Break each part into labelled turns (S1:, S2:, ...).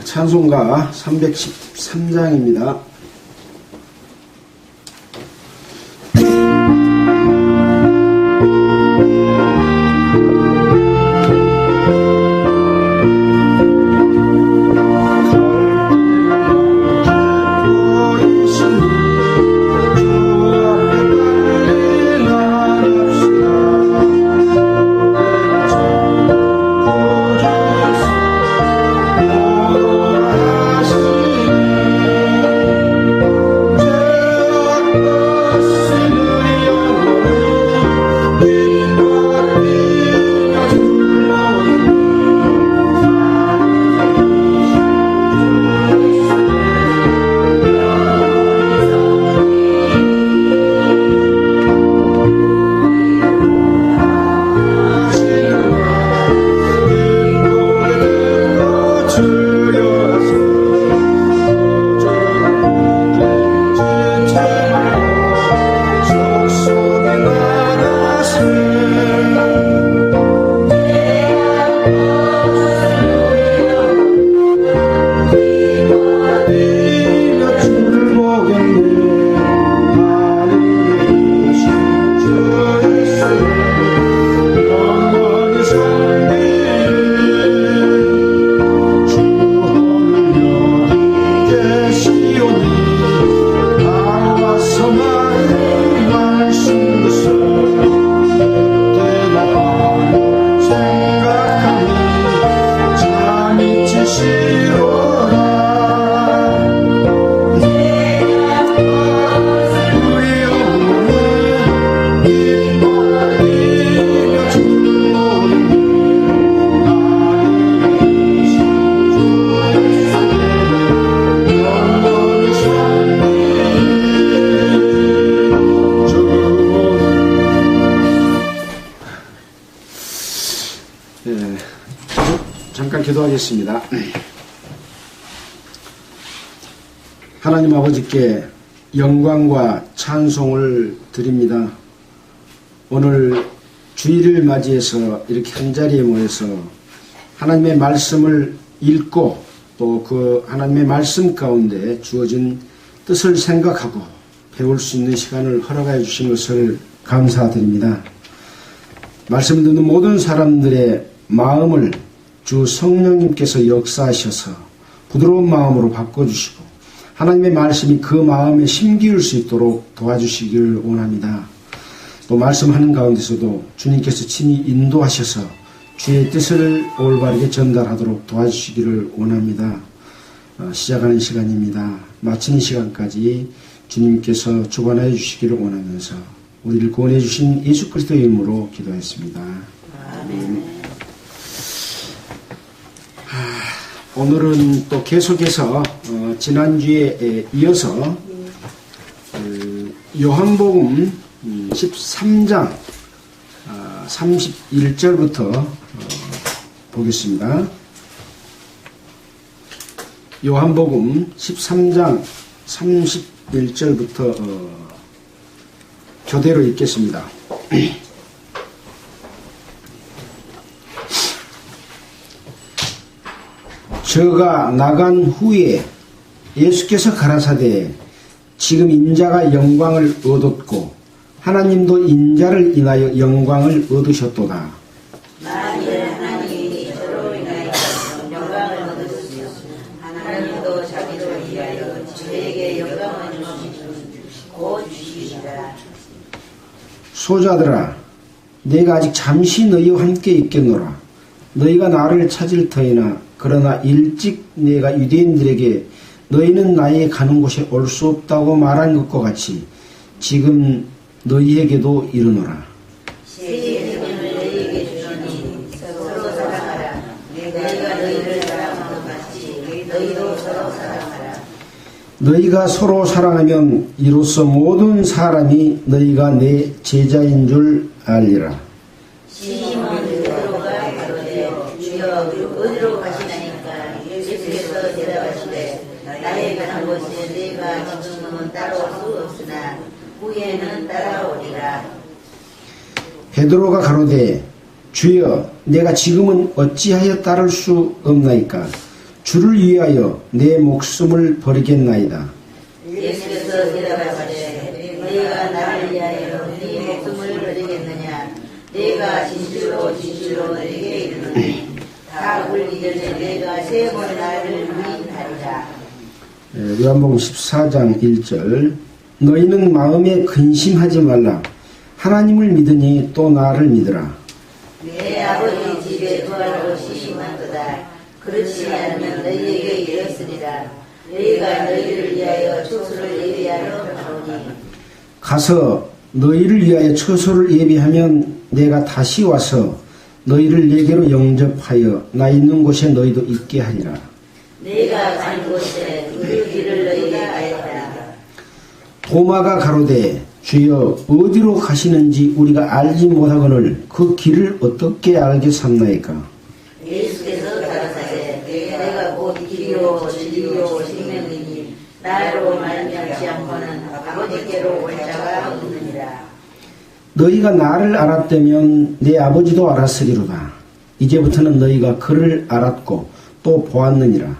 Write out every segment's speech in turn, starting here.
S1: 찬송가 313장입니다. 잠깐 기도하겠습니다. 하나님 아버지께 영광과 찬송을 드립니다. 오늘 주일을 맞이해서 이렇게 한자리에 모여서 하나님의 말씀을 읽고 또 그 하나님의 말씀 가운데 주어진 뜻을 생각하고 배울 수 있는 시간을 허락해 주신 것을 감사드립니다. 말씀을 듣는 모든 사람들의 마음을 주 성령님께서 역사하셔서 부드러운 마음으로 바꿔주시고 하나님의 말씀이 그 마음에 심기울 수 있도록 도와주시기를 원합니다. 또 말씀하는 가운데서도 주님께서 친히 인도하셔서 주의 뜻을 올바르게 전달하도록 도와주시기를 원합니다. 시작하는 시간입니다. 마치는 시간까지 주님께서 주관하여 주시기를 원하면서 우리를 구원해 주신 예수 그리스도의 이름으로 기도했습니다. 아멘. 오늘은 또 계속해서 지난주에 이어서 요한복음 13장 31절부터 보겠습니다. 요한복음 13장 31절부터 교대로 읽겠습니다. 저가 나간 후에 예수께서 가라사대 지금 인자가 영광을 얻었고 하나님도 인자를 인하여 영광을 얻으셨도다.
S2: 만일 하나님이 저로 인하여 영광을 얻으시며 하나님도 자기를 위하여 저에게 영광을 주시고 곧 주시리라.
S1: 소자들아 내가 아직 잠시 너희와 함께 있겠노라. 너희가 나를 찾을 터이나 그러나 일찍 내가 유대인들에게 너희는 나의 가는 곳에 올 수 없다고 말한 것과 같이 지금 너희에게도 이르노라.
S2: 세계를 너희에게 주노니 서로 사랑하라. 내가 너희를 사랑한 것 같이 너희도 서로 사랑하라.
S1: 너희가 서로 사랑하면 이로써 모든 사람이 너희가 내 제자인 줄 알리라.
S2: 시몬 베드로가 가로되 주여 어디로 가시나이까. 예수께서 대답하시되 나의 가는 곳에 너희가 지금은 따라올 수 없으나 후에는 따라오리라.
S1: 베드로가 가로되 주여, 내가 지금은 어찌하여 따를 수 없나이까? 주를 위하여 내 목숨을 버리겠나이다.
S2: 예수께서 대답하시되 너희가 나를 위하여 네 목숨을 버리겠느냐? 내가 진실로 진실로 너희에게 이르노니 다 울기 전에 내가 세 번 나를 부인하리라.
S1: 요한복음 14장 1절. 너희는 마음에 근심하지 말라. 하나님을 믿으니 또 나를 믿으라.
S2: 내 아버지 집에 거할 곳이 많도다. 그렇지 않으면 너희에게 이르으리라. 너희가 너희를 위하여 처소를 예비하러 가오니
S1: 가서 너희를 위하여 처소를 예비하면 내가 다시 와서 너희를 내게로 영접하여 나 있는 곳에 너희도 있게 하리라.
S2: 내가 가는 곳에 그 길을 너희가 알리라.
S1: 도마가 가로되 주여 어디로 가시는지 우리가 알지 못하거늘 그 길을 어떻게 알겠삼나이까?
S2: 예수께서 가라사대 내가 곧 길이요 진리요 생명이니 나로 말미암지 않고는 아버지께로 올 자가 없느니라.
S1: 너희가 나를 알았다면 내 아버지도 알았으리로다. 이제부터는 너희가 그를 알았고 또 보았느니라.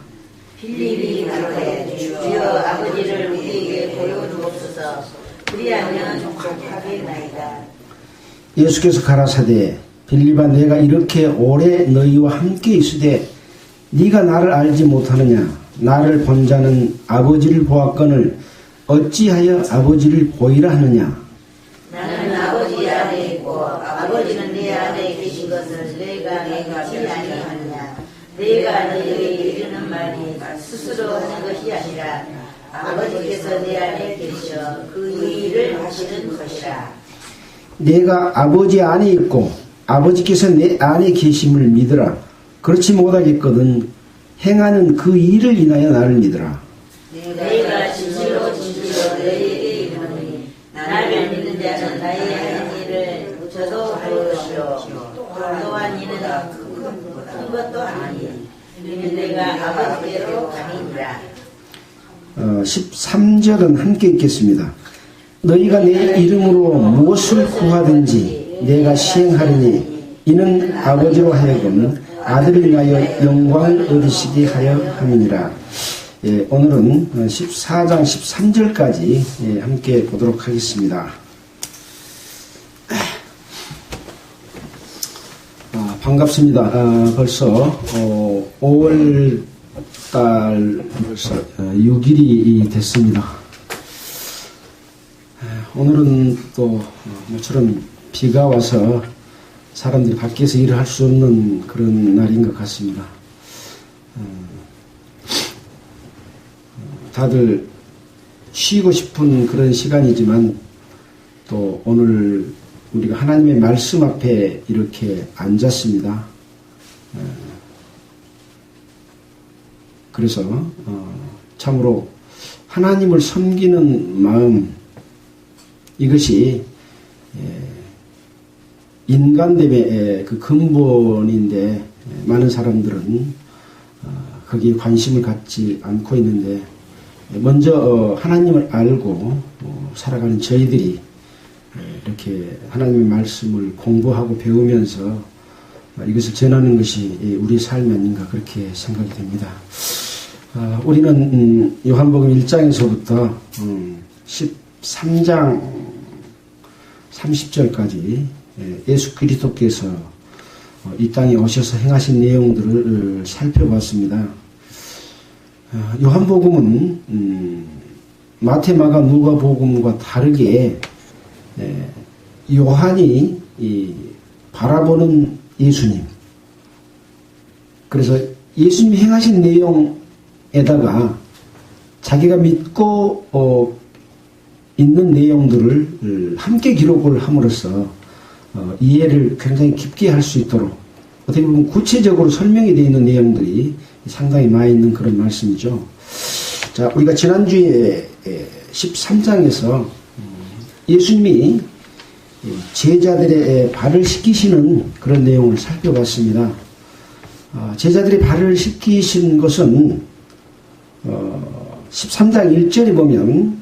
S2: 빌립이 가로되 주여 아버지를 우리에게 보여주옵소서. 그리하면 족하겠나이다.
S1: 예수께서 가라사대 빌립아, 내가 이렇게 오래 너희와 함께 있으되 네가 나를 알지 못하느냐? 나를 본 자는 아버지를 보았거늘 어찌하여 아버지를 보이라 하느냐?
S2: 나는 아버지 안에 있고 아버지는 내 안에 계신 것을 내가 알지 아니하느냐? 내가 너희에게 이르는 말이 스스로 하는 것이 아니라 아버지께서 내 안에 계셔 그 일을 하시는 것이라.
S1: 내가 아버지 안에 있고 아버지께서 내 안에 계심을 믿으라. 그렇지 못하겠거든 행하는 그 일을 인하여 나를 믿으라.
S2: 너희가 진실로 진실로 너희에게 이르노니 나를 믿는 자는 나의 하는 일을 저도 할 것이요 또한 이는 큰 것도 아니니 이는 내가 아버지께로 가니라.
S1: 13절은 함께 읽겠습니다. 너희가 내 이름으로 무엇을 구하든지 내가 시행하리니 이는 아버지로 하여금 아들을 인하여 영광을 얻으시게 하여 함이니라. 예, 오늘은 14장 13절까지 함께 보도록 하겠습니다. 반갑습니다. 벌써 5월 달 벌써 6일이 됐습니다. 오늘은 또 모처럼 비가 와서 사람들이 밖에서 일을 할 수 없는 그런 날인 것 같습니다. 다들 쉬고 싶은 그런 시간이지만 또 오늘 우리가 하나님의 말씀 앞에 이렇게 앉았습니다. 그래서 참으로 하나님을 섬기는 마음, 이것이 인간됨의 그 근본인데 많은 사람들은 거기에 관심을 갖지 않고 있는데, 먼저 하나님을 알고 살아가는 저희들이 이렇게 하나님의 말씀을 공부하고 배우면서 이것을 전하는 것이 우리 삶이 아닌가 그렇게 생각이 됩니다. 우리는 요한복음 1장에서부터 13장 30절까지 예수 그리스도께서 이 땅에 오셔서 행하신 내용들을 살펴봤습니다. 요한복음은 마태, 마가, 누가복음과 다르게 요한이 바라보는 예수님, 그래서 예수님이 행하신 내용에다가 자기가 믿고 있는 내용들을 함께 기록을 함으로써 이해를 굉장히 깊게 할 수 있도록, 어떻게 보면 구체적으로 설명이 되어 있는 내용들이 상당히 많이 있는 그런 말씀이죠. 자, 우리가 지난주에 13장에서 예수님이 제자들의 발을 씻기시는 그런 내용을 살펴봤습니다. 제자들의 발을 씻기신 것은 13장 1절에 보면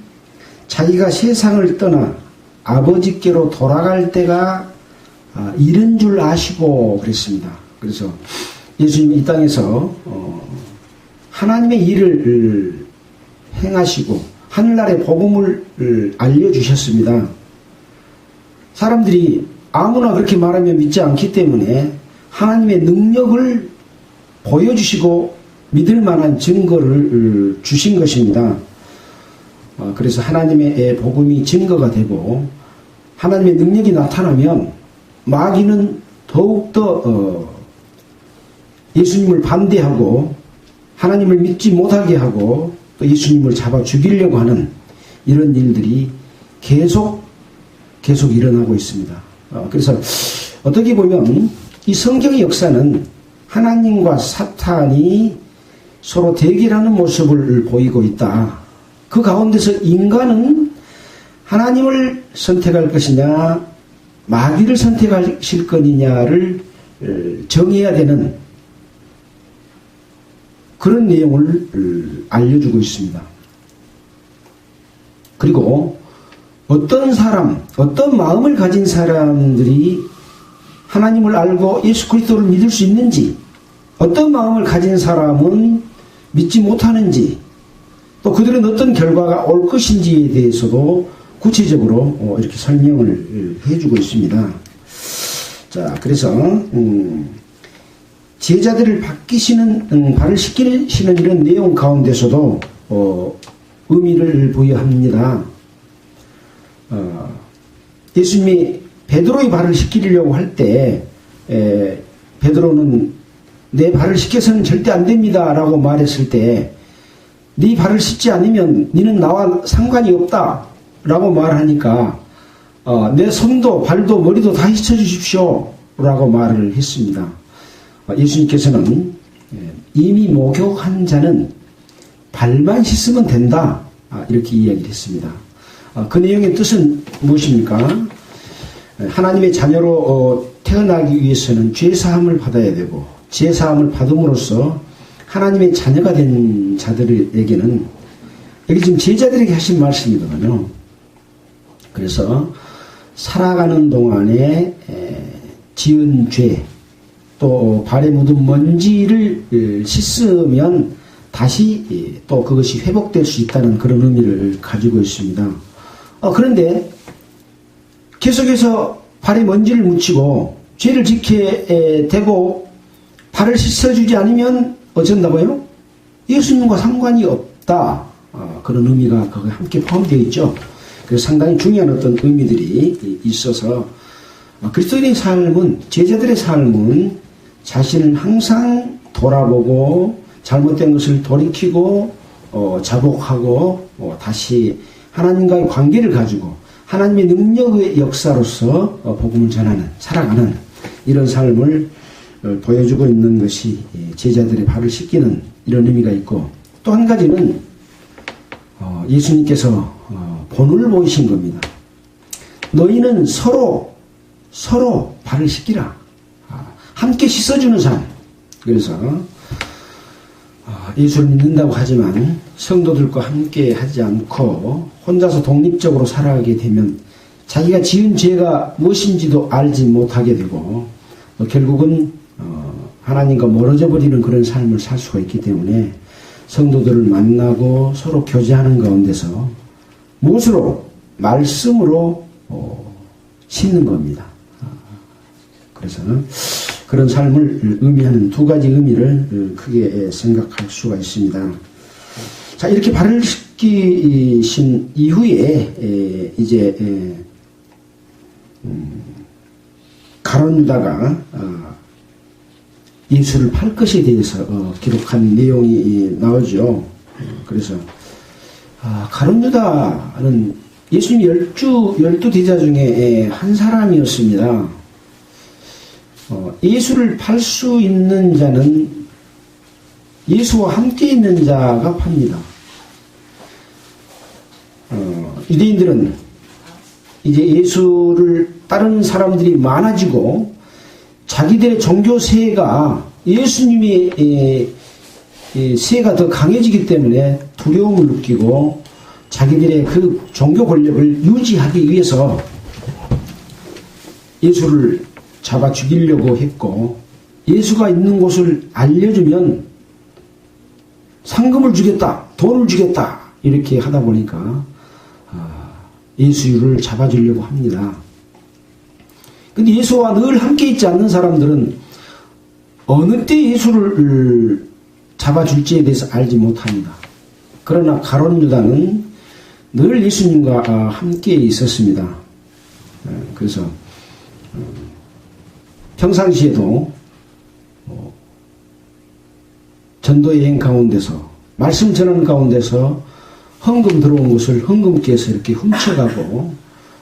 S1: 자기가 세상을 떠나 아버지께로 돌아갈 때가 이런 줄 아시고 그랬습니다. 그래서 예수님이 이 땅에서 하나님의 일을 행하시고 하늘나라의 복음을 알려주셨습니다. 사람들이 아무나 그렇게 말하면 믿지 않기 때문에 하나님의 능력을 보여주시고 믿을 만한 증거를 주신 것입니다. 그래서 하나님의 복음이 증거가 되고 하나님의 능력이 나타나면 마귀는 더욱더 예수님을 반대하고 하나님을 믿지 못하게 하고 또 예수님을 잡아 죽이려고 하는 이런 일들이 계속 일어나고 있습니다. 그래서 어떻게 보면 이 성경의 역사는 하나님과 사탄이 서로 대결하는 모습을 보이고 있다. 그 가운데서 인간은 하나님을 선택할 것이냐 마귀를 선택하실 것이냐를 정해야 되는 그런 내용을 알려주고 있습니다. 그리고 어떤 사람, 어떤 마음을 가진 사람들이 하나님을 알고 예수 그리스도를 믿을 수 있는지, 어떤 마음을 가진 사람은 믿지 못하는지, 또 그들은 어떤 결과가 올 것인지에 대해서도 구체적으로 이렇게 설명을 해주고 있습니다. 자, 그래서 제자들을 발을 씻기시는 이런 내용 가운데서도 의미를 부여합니다. 예수님이 베드로의 발을 씻기려고 할 때 베드로는 내 발을 씻겨서는 절대 안 됩니다 라고 말했을 때 네 발을 씻지 않으면 너는 나와 상관이 없다 라고 말하니까 내 손도 발도 머리도 다 씻어 주십시오 라고 말을 했습니다. 예수님께서는 이미 목욕한 자는 발만 씻으면 된다 이렇게 이야기를 했습니다. 그 내용의 뜻은 무엇입니까? 하나님의 자녀로 태어나기 위해서는 죄사함을 받아야 되고 죄사함을 받음으로써 하나님의 자녀가 된 자들에게는 여기 지금 제자들에게 하신 말씀이거든요. 그래서 살아가는 동안에 지은 죄 또 발에 묻은 먼지를 씻으면 다시 또 그것이 회복될 수 있다는 그런 의미를 가지고 있습니다. 그런데 계속해서 발에 먼지를 묻히고 죄를 지게 되고 발을 씻어주지 않으면 어쩐다고요? 예수님과 상관이 없다. 그런 의미가 거기에 함께 포함되어 있죠. 그래서 상당히 중요한 어떤 의미들이 있어서 그리스도인의 삶은, 제자들의 삶은 자신을 항상 돌아보고 잘못된 것을 돌이키고 자복하고 다시 하나님과의 관계를 가지고 하나님의 능력의 역사로서 복음을 전하는, 살아가는 이런 삶을 보여주고 있는 것이 제자들의 발을 씻기는 이런 의미가 있고, 또 한 가지는 예수님께서 본을 보이신 겁니다. 너희는 서로 발을 씻기라. 함께 씻어주는 삶. 그래서 예수를 믿는다고 하지만 성도들과 함께 하지 않고 혼자서 독립적으로 살아가게 되면 자기가 지은 죄가 무엇인지도 알지 못하게 되고 결국은 하나님과 멀어져 버리는 그런 삶을 살 수가 있기 때문에 성도들을 만나고 서로 교제하는 가운데서 무엇으로? 말씀으로 씻는 겁니다. 그래서 그런 삶을 의미하는 두 가지 의미를 크게 생각할 수가 있습니다. 자, 이렇게 발을 씻기신 이후에 이제 가룟 유다가 예수를 팔 것에 대해서 기록한 내용이 나오죠. 그래서 가룟 유다는 예수님 12제자 중에 한 사람이었습니다. 예수를 팔 수 있는 자는 예수와 함께 있는 자가 팝니다. 유대인들은 이제 예수를 따르는 사람들이 많아지고 자기들의 종교세가 예수님의 세가 더 강해지기 때문에 두려움을 느끼고 자기들의 그 종교 권력을 유지하기 위해서 예수를 잡아 죽이려고 했고, 예수가 있는 곳을 알려주면 상금을 주겠다, 돈을 주겠다, 이렇게 하다 보니까 예수를 잡아주려고 합니다. 근데 예수와 늘 함께 있지 않는 사람들은 어느 때 예수를 잡아줄지에 대해서 알지 못합니다. 그러나 가룟 유다는 늘 예수님과 함께 있었습니다. 그래서 평상시에도 전도 여행 가운데서, 말씀 전하는 가운데서 헌금 들어온 것을 헌금께서 이렇게 훔쳐가고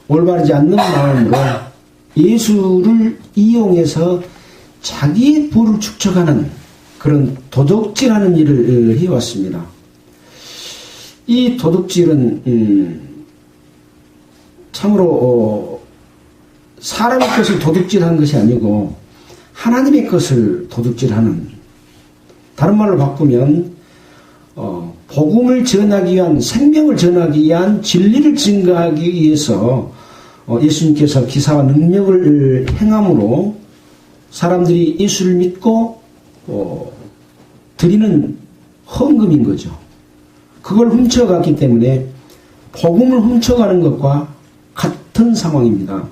S1: 올바르지 않는 마음으로 예수를 이용해서 자기의 부를 축적하는 그런 도둑질하는 일을 해왔습니다. 이 도둑질은 참으로 사람의 것을 도둑질하는 것이 아니고 하나님의 것을 도둑질하는, 다른 말로 바꾸면 복음을 전하기 위한, 생명을 전하기 위한 진리를 증거하기 위해서 예수님께서 기사와 능력을 행함으로 사람들이 예수를 믿고 드리는 헌금인 거죠. 그걸 훔쳐갔기 때문에 복음을 훔쳐가는 것과 같은 상황입니다.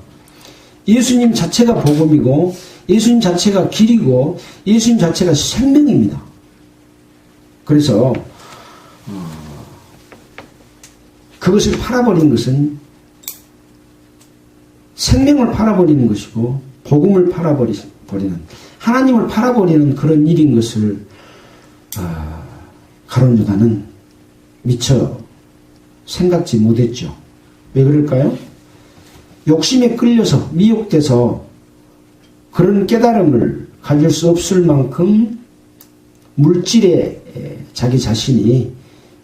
S1: 예수님 자체가 복음이고 예수님 자체가 길이고 예수님 자체가 생명입니다. 그래서 그것을 팔아버린 것은 생명을 팔아버리는 것이고 복음을 팔아버리는, 하나님을 팔아버리는 그런 일인 것을 가룟 유다는 미처 생각지 못했죠. 왜 그럴까요? 욕심에 끌려서, 미혹돼서 그런 깨달음을 가질 수 없을 만큼 물질에 자기 자신이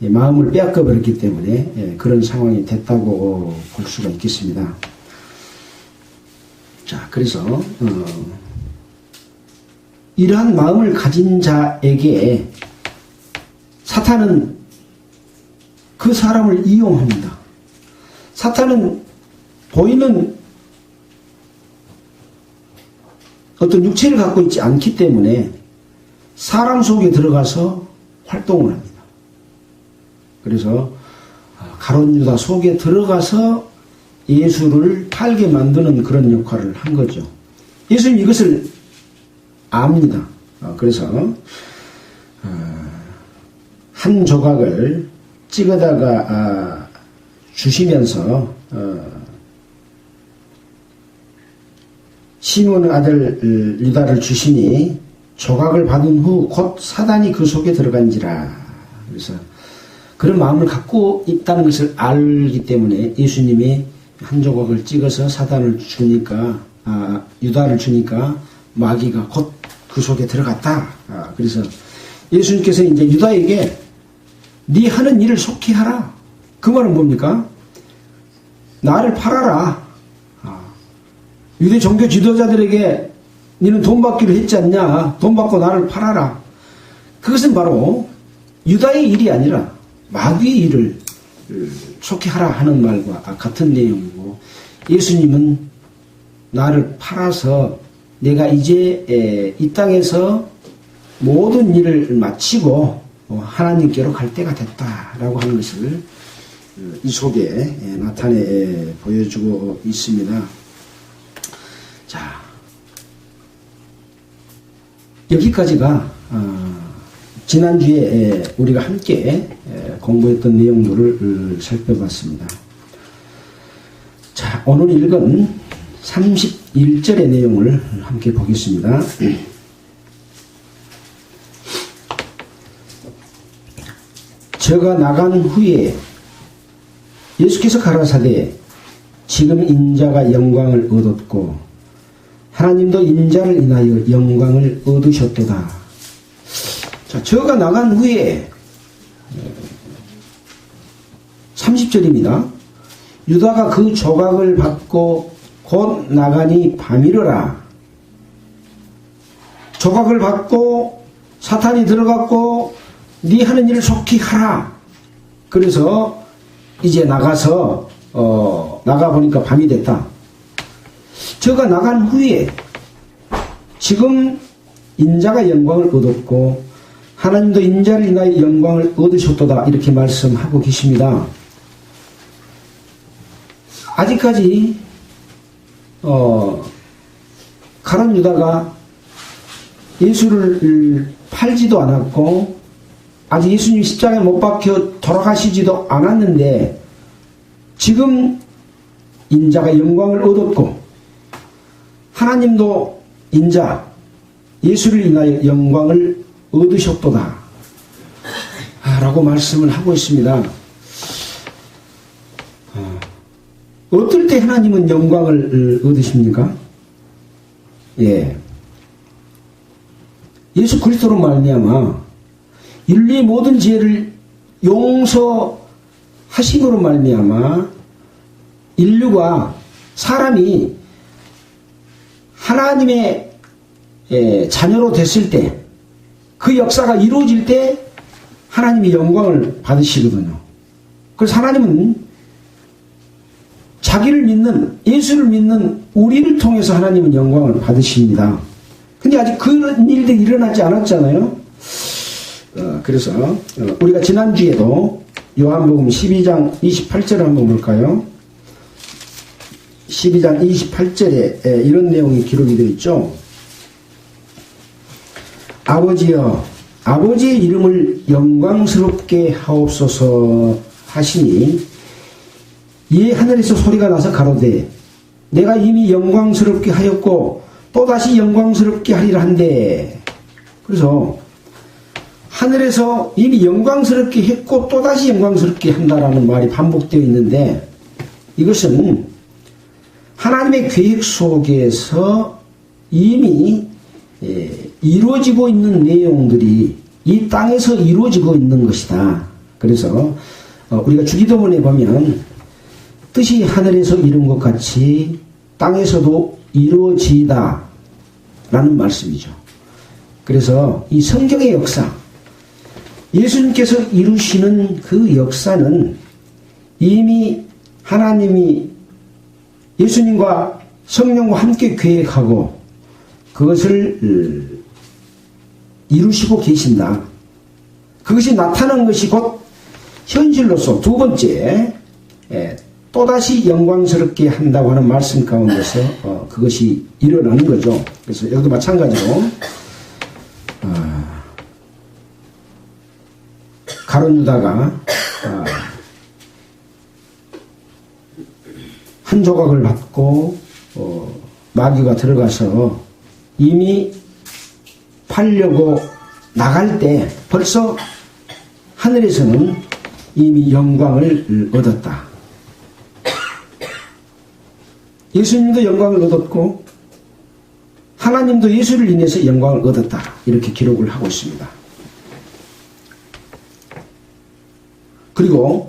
S1: 마음을 빼앗겨 버렸기 때문에 그런 상황이 됐다고 볼 수가 있겠습니다. 자, 그래서 이러한 마음을 가진 자에게 사탄은 그 사람을 이용합니다. 사탄은 보이는 어떤 육체를 갖고 있지 않기 때문에 사람 속에 들어가서 활동을 합니다. 그래서 가룟 유다 속에 들어가서 예수를 팔게 만드는 그런 역할을 한 거죠. 예수님 이것을 압니다. 그래서 한 조각을 찍어다가 주시면서 시몬의 아들 유다를 주시니 조각을 받은 후 곧 사단이 그 속에 들어간지라. 그래서 그런 마음을 갖고 있다는 것을 알기 때문에 예수님이 한 조각을 찍어서 사단을 주니까, 유다를 주니까 마귀가 곧 그 속에 들어갔다. 그래서 예수님께서 이제 유다에게 네 하는 일을 속히 하라. 그 말은 뭡니까? 나를 팔아라. 유대 종교 지도자들에게 너는 돈 받기로 했지 않냐? 돈 받고 나를 팔아라. 그것은 바로 유다의 일이 아니라 마귀의 일을 속히 하라 하는 말과 같은 내용이고, 예수님은 나를 팔아서 내가 이제 이 땅에서 모든 일을 마치고 하나님께로 갈 때가 됐다라고 하는 것을 이 속에 나타내 보여주고 있습니다. 자, 여기까지가 지난주에 우리가 함께 공부했던 내용들을 살펴봤습니다. 자, 오늘 읽은 31절의 내용을 함께 보겠습니다. 저가 나간 후에 예수께서 가라사대 지금 인자가 영광을 얻었고 하나님도 인자를 인하여 영광을 얻으셨도다. 자, 저가 나간 후에 30절입니다. 유다가 그 조각을 받고 곧 나가니 밤이러라. 조각을 받고 사탄이 들어갔고 네 하는 일을 속히 하라. 그래서 이제 나가서 나가보니까 밤이 됐다. 저가 나간 후에 지금 인자가 영광을 얻었고 하나님도 인자를 인하여 영광을 얻으셨도다 이렇게 말씀하고 계십니다. 아직까지 가룟 유다가 예수를 팔지도 않았고 아직 예수님 십자가에 못 박혀 돌아가시지도 않았는데 지금 인자가 영광을 얻었고 하나님도 인자 예수를 인하여 영광을 얻으셨도다 라고 말씀을 하고 있습니다. 어떨 때 하나님은 영광을 얻으십니까? 예, 예수 그리스도로 말미암아 인류의 모든 죄를 용서하심으로 말미암아 인류가 사람이 하나님의 자녀로 됐을 때 그 역사가 이루어질 때 하나님이 영광을 받으시거든요. 그래서 하나님은 자기를 믿는 예수를 믿는 우리를 통해서 하나님은 영광을 받으십니다. 근데 아직 그런 일들이 일어나지 않았잖아요. 그래서 우리가 지난주에도 요한복음 12장 28절을 한번 볼까요? 12장 28절에 이런 내용이 기록이 되어 있죠. 아버지여 아버지의 이름을 영광스럽게 하옵소서 하시니 이에 하늘에서 소리가 나서 가로되 내가 이미 영광스럽게 하였고 또다시 영광스럽게 하리라 한데, 그래서 하늘에서 이미 영광스럽게 했고 또다시 영광스럽게 한다라는 말이 반복되어 있는데 이것은 하나님의 계획 속에서 이미 이루어지고 있는 내용들이 이 땅에서 이루어지고 있는 것이다. 그래서 우리가 주기도문에 보면 뜻이 하늘에서 이룬 것 같이 땅에서도 이루어지다 라는 말씀이죠. 그래서 이 성경의 역사, 예수님께서 이루시는 그 역사는 이미 하나님이 예수님과 성령과 함께 계획하고 그것을 이루시고 계신다. 그것이 나타난 것이 곧 현실로서 두 번째 또다시 영광스럽게 한다고 하는 말씀 가운데서 그것이 일어나는 거죠. 그래서 여기도 마찬가지로 가룟 유다가 한 조각을 받고 마귀가 들어가서 이미 팔려고 나갈 때 벌써 하늘에서는 이미 영광을 얻었다. 예수님도 영광을 얻었고 하나님도 예수를 인해서 영광을 얻었다. 이렇게 기록을 하고 있습니다. 그리고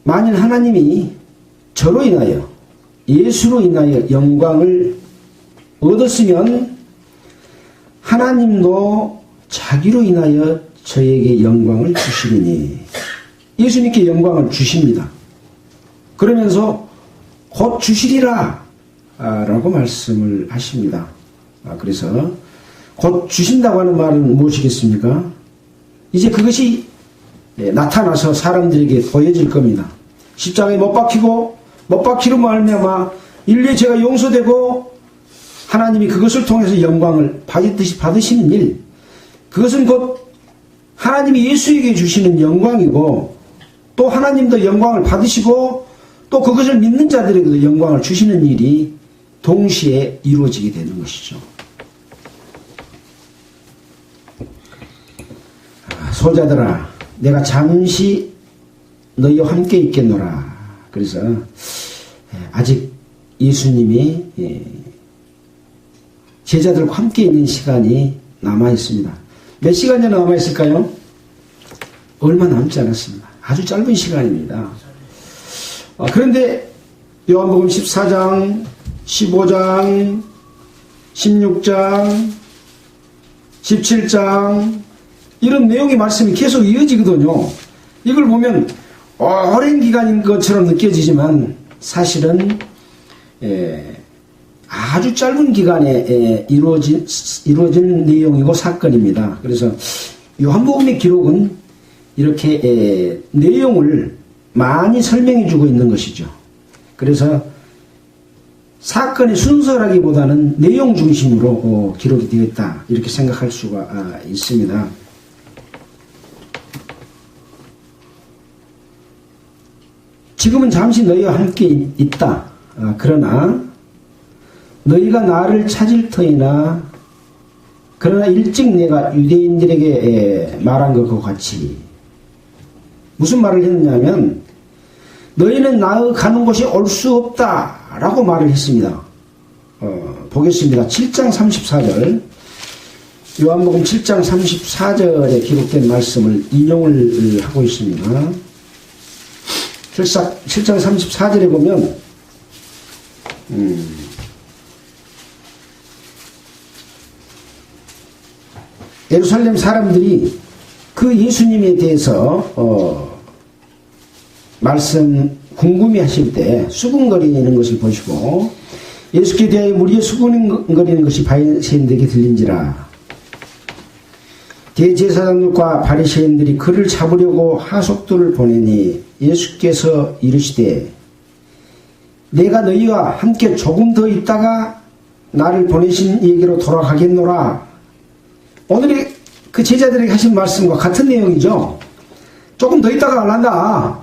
S1: 만일 하나님이 저로 인하여 예수로 인하여 영광을 얻었으면 하나님도 자기로 인하여 저에게 영광을 주시리니 예수님께 영광을 주십니다. 그러면서 곧 주시리라 라고 말씀을 하십니다. 그래서 곧 주신다고 하는 말은 무엇이겠습니까? 이제 그것이 나타나서 사람들에게 보여질 겁니다. 십자가에 못 박히로 말미암아 인류의 죄가 용서되고 하나님이 그것을 통해서 영광을 받듯이 받으시는 일, 그것은 곧 하나님이 예수에게 주시는 영광이고 또 하나님도 영광을 받으시고 또 그것을 믿는 자들에게도 영광을 주시는 일이 동시에 이루어지게 되는 것이죠. 소자들아 내가 잠시 너희와 함께 있겠노라. 그래서 아직 예수님이 제자들과 함께 있는 시간이 남아있습니다. 몇 시간이 남아있을까요? 얼마 남지 않았습니다. 아주 짧은 시간입니다. 그런데 요한복음 14장, 15장, 16장, 17장 이런 내용의 말씀이 계속 이어지거든요. 이걸 보면 오랜 기간인 것처럼 느껴지지만 사실은 아주 짧은 기간에 이루어진 내용이고 사건입니다. 그래서 요한복음의 기록은 이렇게 내용을 많이 설명해 주고 있는 것이죠. 그래서 사건이 순서라기보다는 내용 중심으로 기록이 되어 있다, 이렇게 생각할 수가 있습니다. 지금은 잠시 너희와 함께 있다. 그러나 너희가 나를 찾을 터이나 그러나 일찍 내가 유대인들에게 말한 것과 같이, 무슨 말을 했느냐면 너희는 나의 가는 곳에 올 수 없다 라고 말을 했습니다. 보겠습니다. 7장 34절, 요한복음 7장 34절에 기록된 말씀을 인용을 하고 있습니다. 7장 34절에 보면 예루살렘 사람들이 그 예수님에 대해서 말씀 궁금해하실 때 수군거리는 것을 보시고, 예수께 대하여 무리의 수군거리는 것이 바리새인들에게 들린지라. 대제사장들과 바리새인들이 그를 잡으려고 하속들을 보내니 예수께서 이르시되 내가 너희와 함께 조금 더 있다가 나를 보내신 얘기로 돌아가겠노라. 오늘의 그 제자들에게 하신 말씀과 같은 내용이죠. 조금 더 있다가 갈란다.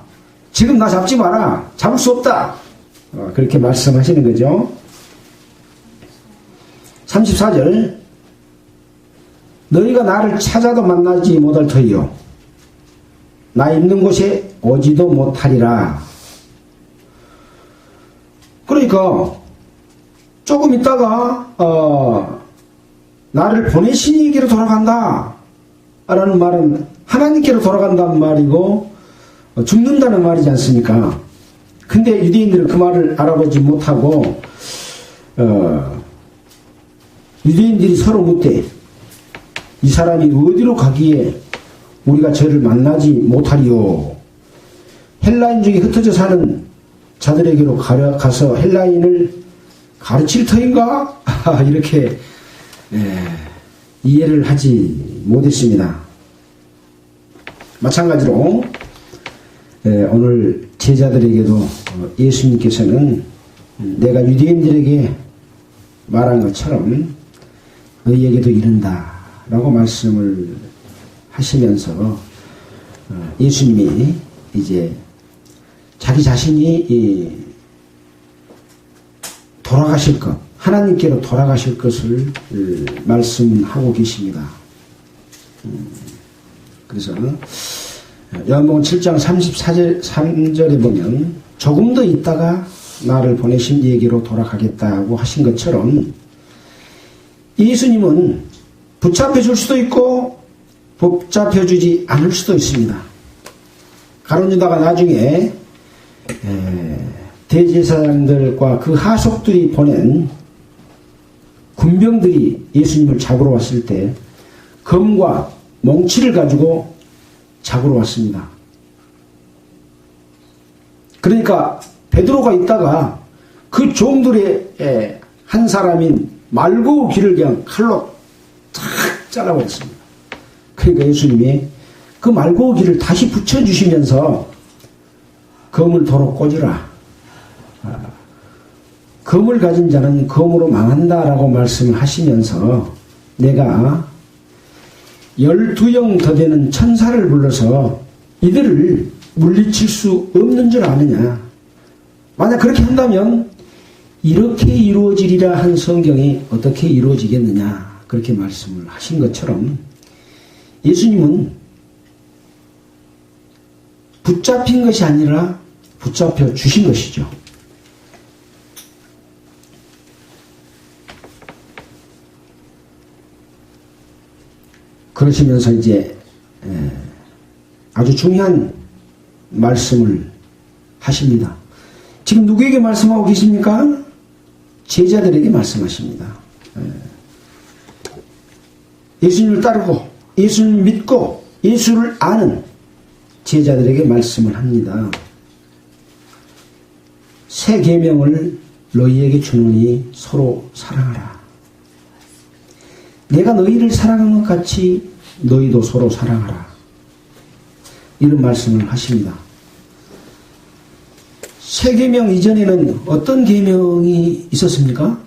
S1: 지금 나 잡지 마라. 잡을 수 없다. 그렇게 말씀하시는 거죠. 34절, 너희가 나를 찾아도 만나지 못할 터이요 나 있는 곳에 오지도 못하리라. 그러니까 조금 있다가 나를 보내신 얘기로 돌아간다 라는 말은 하나님께로 돌아간다는 말이고 죽는다는 말이지 않습니까? 근데 유대인들은 그 말을 알아보지 못하고 유대인들이 서로 묻되 이 사람이 어디로 가기에 우리가 저를 만나지 못하리요? 헬라인 중에 흩어져 사는 자들에게로 가서 헬라인을 가르칠 터인가? 이렇게 이해를 하지 못했습니다. 마찬가지로 오늘 제자들에게도 예수님께서는 내가 유대인들에게 말한 것처럼 너희에게도 이른다 라고 말씀을 하시면서 예수님이 이제 자기 자신이 돌아가실 것, 하나님께로 돌아가실 것을 말씀하고 계십니다. 그래서 요한복음 7장 33절에 보면 조금 더 있다가 나를 보내신 얘기로 돌아가겠다고 하신 것처럼 예수님은 붙잡혀 줄 수도 있고 붙잡혀 주지 않을 수도 있습니다. 가룟 유다가 나중에 대제사장들과 그 하속들이 보낸 군병들이 예수님을 잡으러 왔을 때 검과 몽치를 가지고 잡으러 왔습니다. 그러니까 베드로가 있다가 그 종들의 한 사람인 말고 귀를 그냥 칼로 탁 잘라버렸습니다. 그러니까 예수님이 그 말고 귀를 다시 붙여주시면서 검을 도로 꽂으라. 검을 가진 자는 검으로 망한다라고 말씀을 하시면서 내가 12영 더 되는 천사를 불러서 이들을 물리칠 수 없는 줄 아느냐. 만약 그렇게 한다면 이렇게 이루어지리라 한 성경이 어떻게 이루어지겠느냐. 그렇게 말씀을 하신 것처럼 예수님은 붙잡힌 것이 아니라 붙잡혀 주신 것이죠. 그러시면서 이제 아주 중요한 말씀을 하십니다. 지금 누구에게 말씀하고 계십니까? 제자들에게 말씀하십니다. 예수님을 따르고 예수님을 믿고 예수를 아는 제자들에게 말씀을 합니다. 새 계명을 너희에게 주노니 서로 사랑하라. 내가 너희를 사랑한 것 같이 너희도 서로 사랑하라. 이런 말씀을 하십니다. 새 계명 이전에는 어떤 계명이 있었습니까?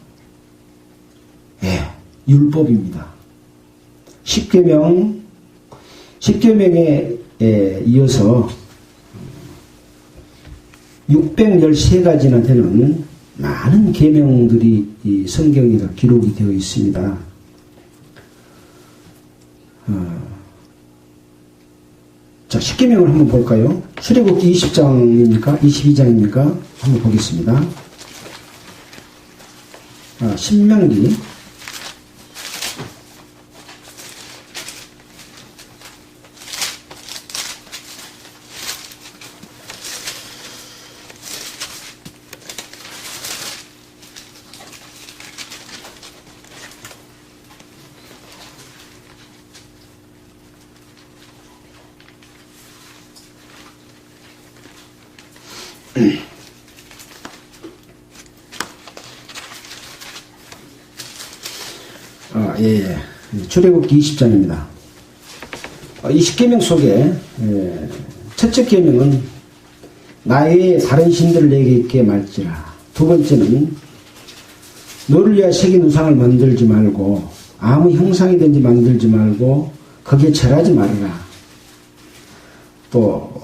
S1: 율법입니다. 10계명에 이어서 613가지나 되는 많은 계명들이 이 성경에 기록이 되어 있습니다. 자, 10계명을 한번 볼까요? 출애굽기 20장입니까? 22장입니까? 한번 보겠습니다. 신명기 출애굽기 20장입니다. 이 10계명 속에 첫째 계명은 나 외에 다른 신들을 내게 있게 말지라. 두 번째는 너를 위하여 새긴 우상을 만들지 말고 아무 형상이든지 만들지 말고 거기에 절하지 말아라. 또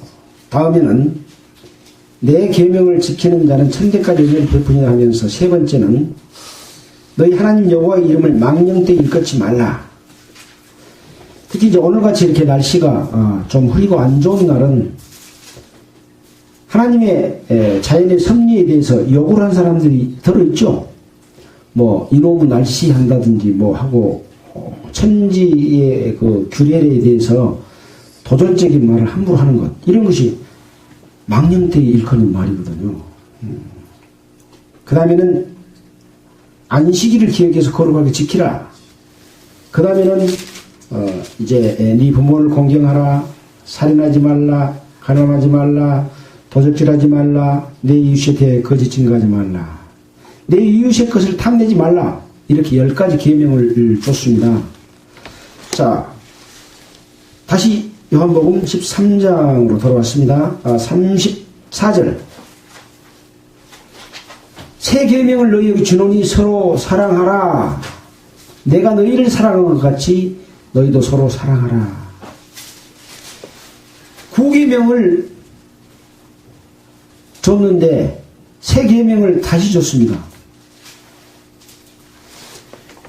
S1: 다음에는 내 계명을 지키는 자는 천대까지 은혜를 베푸냐 하면서 세 번째는 너희 하나님 여호와의 이름을 망령되이 일컫지 말라. 특히 이제 오늘같이 이렇게 날씨가 좀 흐리고 안 좋은 날은 하나님의 자연의 섭리에 대해서 욕을 한 사람들이 들어있죠. 뭐 이놈의 날씨 한다든지 뭐 하고 천지의 그 규례에 대해서 도전적인 말을 함부로 하는 것, 이런 것이 망령되이 일컫는 말이거든요. 그 다음에는 안식일을 기억해서 거룩하게 지키라. 그 다음에는 이제 네 부모를 공경하라, 살인하지 말라, 가늠하지 말라, 도적질하지 말라, 내 이웃에 대해 거짓 증거하지 말라, 내 이웃의 것을 탐내지 말라. 이렇게 10가지 계명을 줬습니다. 자, 다시 요한복음 13장으로 돌아왔습니다. 34절. 새 계명을 너희에게 주노니 서로 사랑하라. 내가 너희를 사랑한 것 같이 너희도 서로 사랑하라. 9계명을 줬는데 새 계명을 다시 줬습니다.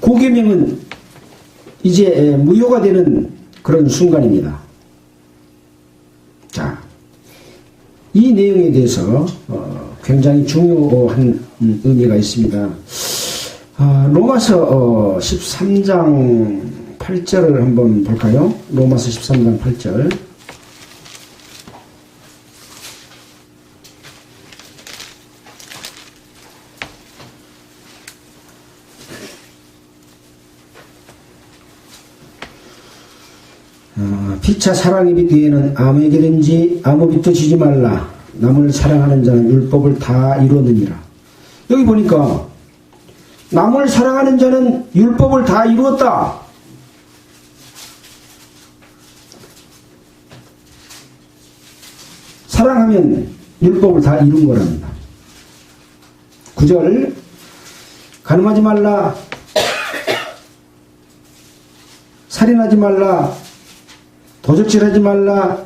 S1: 9계명은 이제 무효가 되는 그런 순간입니다. 자, 이 내용에 대해서 굉장히 중요한 의미가 있습니다. 로마서 13장 8절을 한번 볼까요? 로마서 13장 8절. 피차 사랑의 빛 외에는 아무에게든지 아무 빛도 지지 말라. 남을 사랑하는 자는 율법을 다 이루었느니라. 여기 보니까 남을 사랑하는 자는 율법을 다 이루었다. 사랑하면 율법을 다 이룬 거랍니다. 9절. 간음하지 말라, 살인하지 말라, 도적질하지 말라,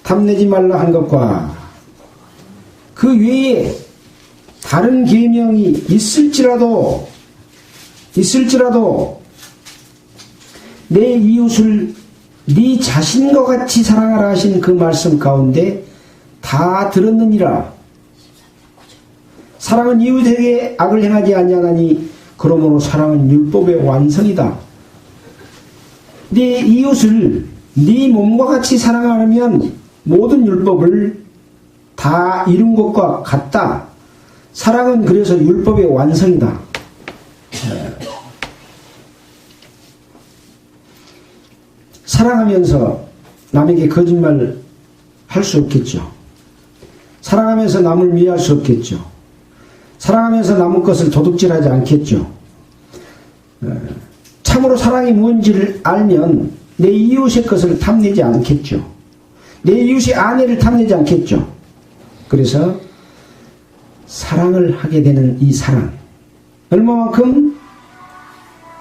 S1: 탐내지 말라 한 것과 그 외에 다른 계명이 있을지라도 내 이웃을 네 자신과 같이 사랑하라 하신 그 말씀 가운데 다 들었느니라. 사랑은 이웃에게 악을 행하지 아니하나니 그러므로 사랑은 율법의 완성이다. 네 이웃을 네 몸과 같이 사랑하면 모든 율법을 다 이룬 것과 같다. 사랑은 그래서 율법의 완성이다. 사랑하면서 남에게 거짓말 할 수 없겠죠. 사랑하면서 남을 미워할 수 없겠죠. 사랑하면서 남의 것을 도둑질하지 않겠죠. 참으로 사랑이 무엇인지를 알면 내 이웃의 것을 탐내지 않겠죠. 내 이웃의 아내를 탐내지 않겠죠. 그래서 사랑을 하게 되는 이 사랑, 얼마만큼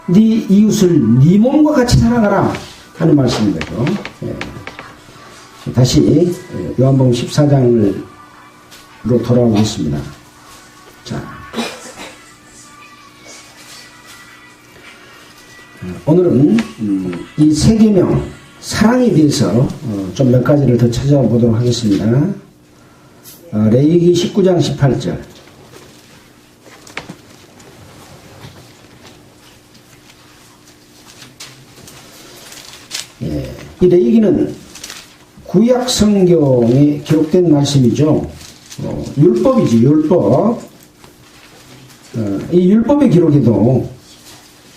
S1: 네 이웃을 네 몸과 같이 사랑하라 하는 말씀인 거죠. 다시 요한복음 14장으로 돌아오겠습니다. 자, 오늘은 이 세 계명 사랑에 대해서 좀 몇 가지를 더 찾아보도록 하겠습니다. 레위기 19장 18절. 이 레위기는 구약 성경에 기록된 말씀이죠. 율법이지, 율법. 이 율법의 기록에도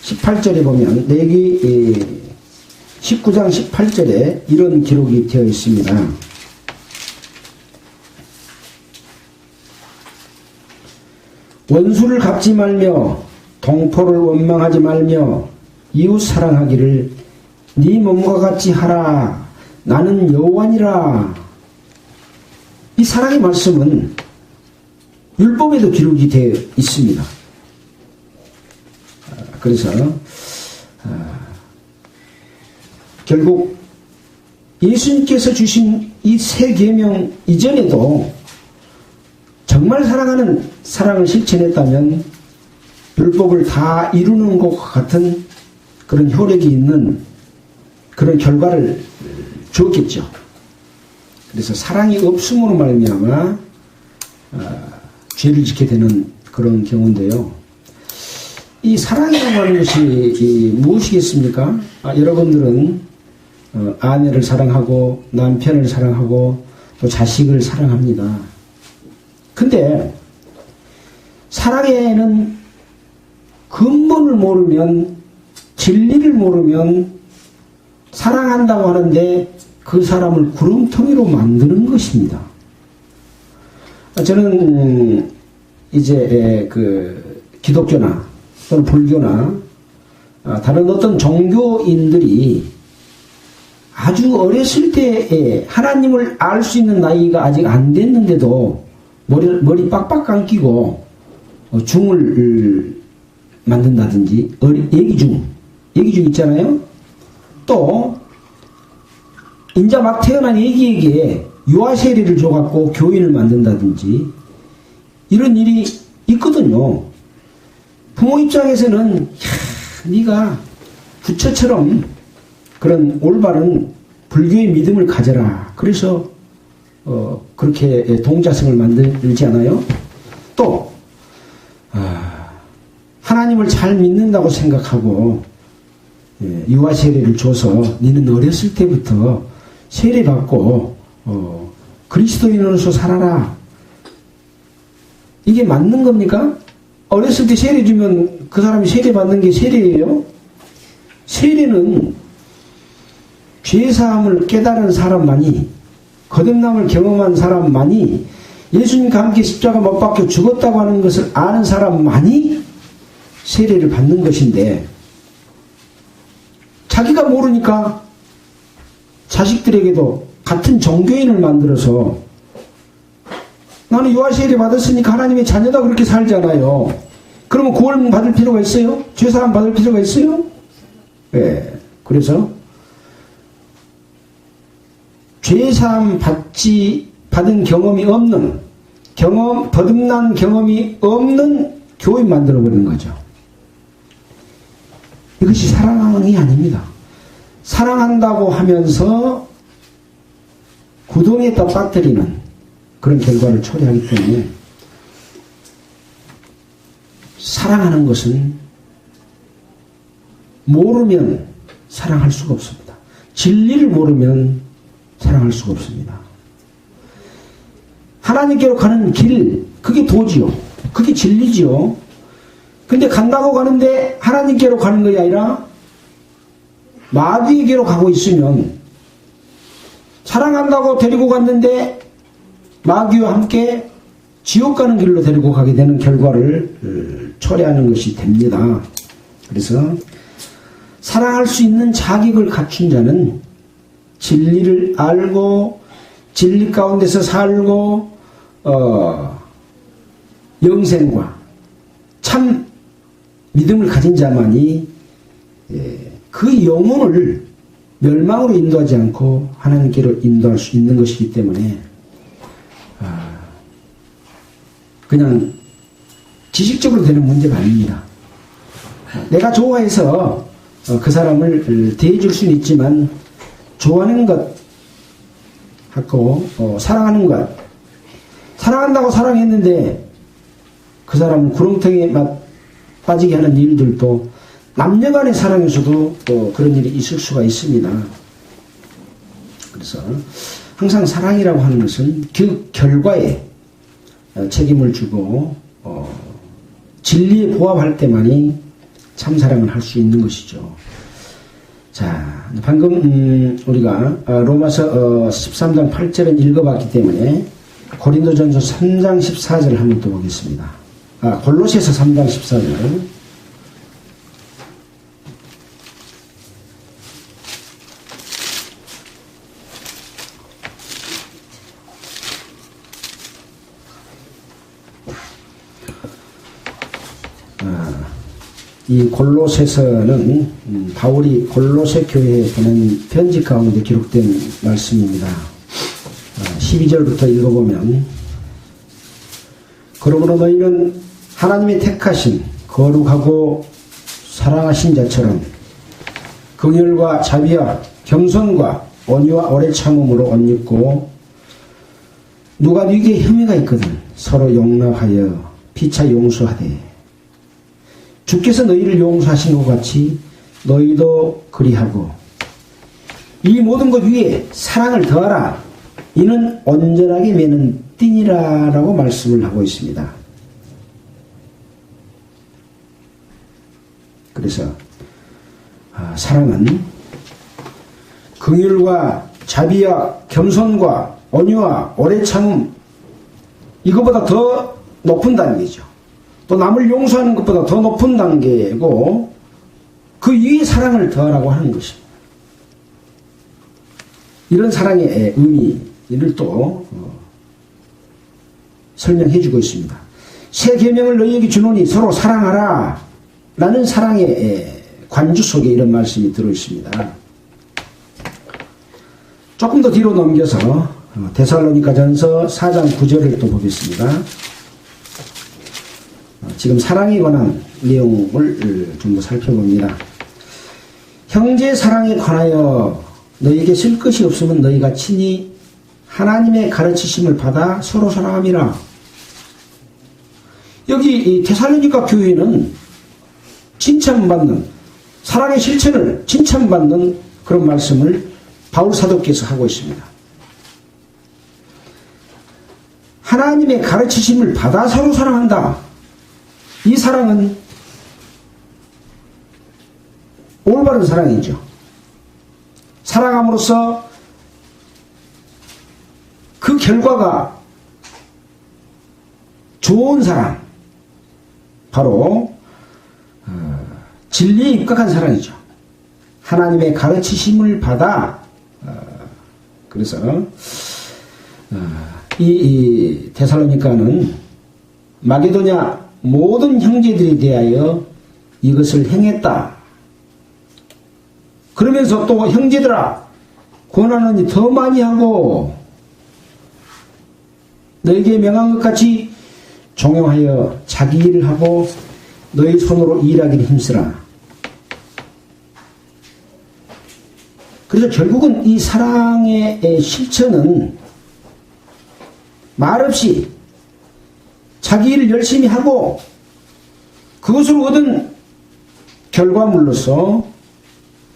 S1: 18절에 보면 레위기 19장 18절에 이런 기록이 되어 있습니다. 원수를 갚지 말며 동포를 원망하지 말며 이웃 사랑하기를 네 몸과 같이 하라. 나는 여호와니라. 이 사랑의 말씀은 율법에도 기록이 되어 있습니다. 그래서 결국 예수님께서 주신 이 세 계명 이전에도 정말 사랑하는 사랑을 실천했다면 율법을 다 이루는 것 같은 그런 효력이 있는 그런 결과를 주었겠죠. 그래서 사랑이 없음으로 말미암아 죄를 짓게 되는 그런 경우인데요. 이 사랑이라고 하는 것이 무엇이겠습니까? 여러분들은 아내를 사랑하고 남편을 사랑하고 또 자식을 사랑합니다. 근데 사랑에는 근본을 모르면, 진리를 모르면 사랑한다고 하는데 그 사람을 구렁텅이로 만드는 것입니다. 저는 이제 그 기독교나 또는 불교나 다른 어떤 종교인들이 아주 어렸을 때에 하나님을 알 수 있는 나이가 아직 안 됐는데도 머리 빡빡 감기고 중을 만든다든지, 얘기중 있잖아요. 또 인자 막 태어난 애기에게 유아세례를 줘갖고 교인을 만든다든지 이런 일이 있거든요. 부모 입장에서는 네가 부처처럼 그런 올바른 불교의 믿음을 가져라. 그래서 그렇게 동자승을 만들지 않아요? 또 하나님을 잘 믿는다고 생각하고 유아 세례를 줘서 너는 어렸을 때부터 세례 받고 그리스도인으로서 살아라. 이게 맞는 겁니까? 어렸을 때 세례 주면 그 사람이 세례 받는 게 세례예요? 세례는 죄사함을 깨달은 사람만이, 거듭남을 경험한 사람만이, 예수님과 함께 십자가 못 박혀 죽었다고 하는 것을 아는 사람만이 세례를 받는 것인데, 자기가 모르니까 자식들에게도 같은 종교인을 만들어서 나는 유아세례 받았으니까 하나님의 자녀다 그렇게 살잖아요. 그러면 구원 받을 필요가 있어요? 죄사함 받을 필요가 있어요? 네. 그래서 죄사함 받은 경험이 없는, 거듭난 경험이 없는 교인 만들어버리는 거죠. 이것이 사랑이 아닙니다. 사랑한다고 하면서 구덩이에다 빠뜨리는 그런 결과를 초래하기 때문에 사랑하는 것은 모르면 사랑할 수가 없습니다. 진리를 모르면 사랑할 수가 없습니다. 하나님께로 가는 길, 그게 도지요. 그게 진리지요. 근데 간다고 가는데 하나님께로 가는 것이 아니라 마귀에게로 가고 있으면, 사랑한다고 데리고 갔는데 마귀와 함께 지옥 가는 길로 데리고 가게 되는 결과를 초래하는 것이 됩니다. 그래서 사랑할 수 있는 자격을 갖춘 자는 진리를 알고 진리 가운데서 살고 영생과 참 믿음을 가진 자만이 그 영혼을 멸망으로 인도하지 않고 하나님께로 인도할 수 있는 것이기 때문에 그냥 지식적으로 되는 문제가 아닙니다. 내가 좋아해서 그 사람을 대해줄 수는 있지만 좋아하는 것 하고 사랑하는 것 사랑한다고 사랑했는데 그 사람은 구렁텅이에 빠지게 하는 일들도 남녀간의 사랑에서도 그런 일이 있을 수가 있습니다. 그래서 항상 사랑이라고 하는 것은 그 결과에 책임을 주고 진리에 부합할 때만이 참사랑을 할 수 있는 것이죠. 자, 방금 우리가 로마서 13장 8절은 읽어봤기 때문에 고린도전서 3장 14절을 한번 또 보겠습니다. 골로새서 3장 14절. 이 골로새서는 바울이 골로새 교회에 보낸 편지 가운데 기록된 말씀입니다. 12절부터 읽어보면 그러므로 너희는 하나님의 택하신 거룩하고 사랑하신 자처럼 긍휼과 자비와 겸손과 온유와 오래 참음으로 옷 입고 누가 네게 혐의가 있거든 서로 용납하여 피차 용서하되 주께서 너희를 용서하신 것 같이 너희도 그리하고 이 모든 것 위에 사랑을 더하라. 이는 온전하게 매는 띠니라 라고 말씀을 하고 있습니다. 그래서 사랑은 긍휼과 자비와 겸손과 온유와 오래 참음 이것보다 더 높은 단계죠. 또 남을 용서하는 것보다 더 높은 단계고 그 위에 사랑을 더하라고 하는 것입니다. 이런 사랑의 의미를 또 설명해 주고 있습니다. 새 계명을 너희에게 주노니 서로 사랑하라 라는 사랑의 관주 속에 이런 말씀이 들어있습니다. 조금 더 뒤로 넘겨서 데살로니가전서 4장 9절을 또 보겠습니다. 지금 사랑에 관한 내용을 좀 더 살펴봅니다. 형제 사랑에 관하여 너희에게 쓸 것이 없으면 너희가 친히 하나님의 가르치심을 받아 서로 사랑함이라. 여기 이 데살로니가 교회는 칭찬받는 사랑의 실천을 칭찬받는 그런 말씀을 바울 사도께서 하고 있습니다. 하나님의 가르치심을 받아 서로 사랑한다. 이 사랑은 올바른 사랑이죠. 사랑함으로써 그 결과가 좋은 사랑, 바로 진리에 입각한 사랑이죠. 하나님의 가르치심을 받아 그래서 이 데살로니가는 마게도냐 모든 형제들에 대하여 이것을 행했다. 그러면서 또 형제들아 권하노니 더 많이 하고 너에게 명한 것 같이 종용하여 자기 일을 하고 너희 손으로 일하기를 힘쓰라. 그래서 결국은 이 사랑의 실천은 말없이 자기 일을 열심히 하고 그것을 얻은 결과물로서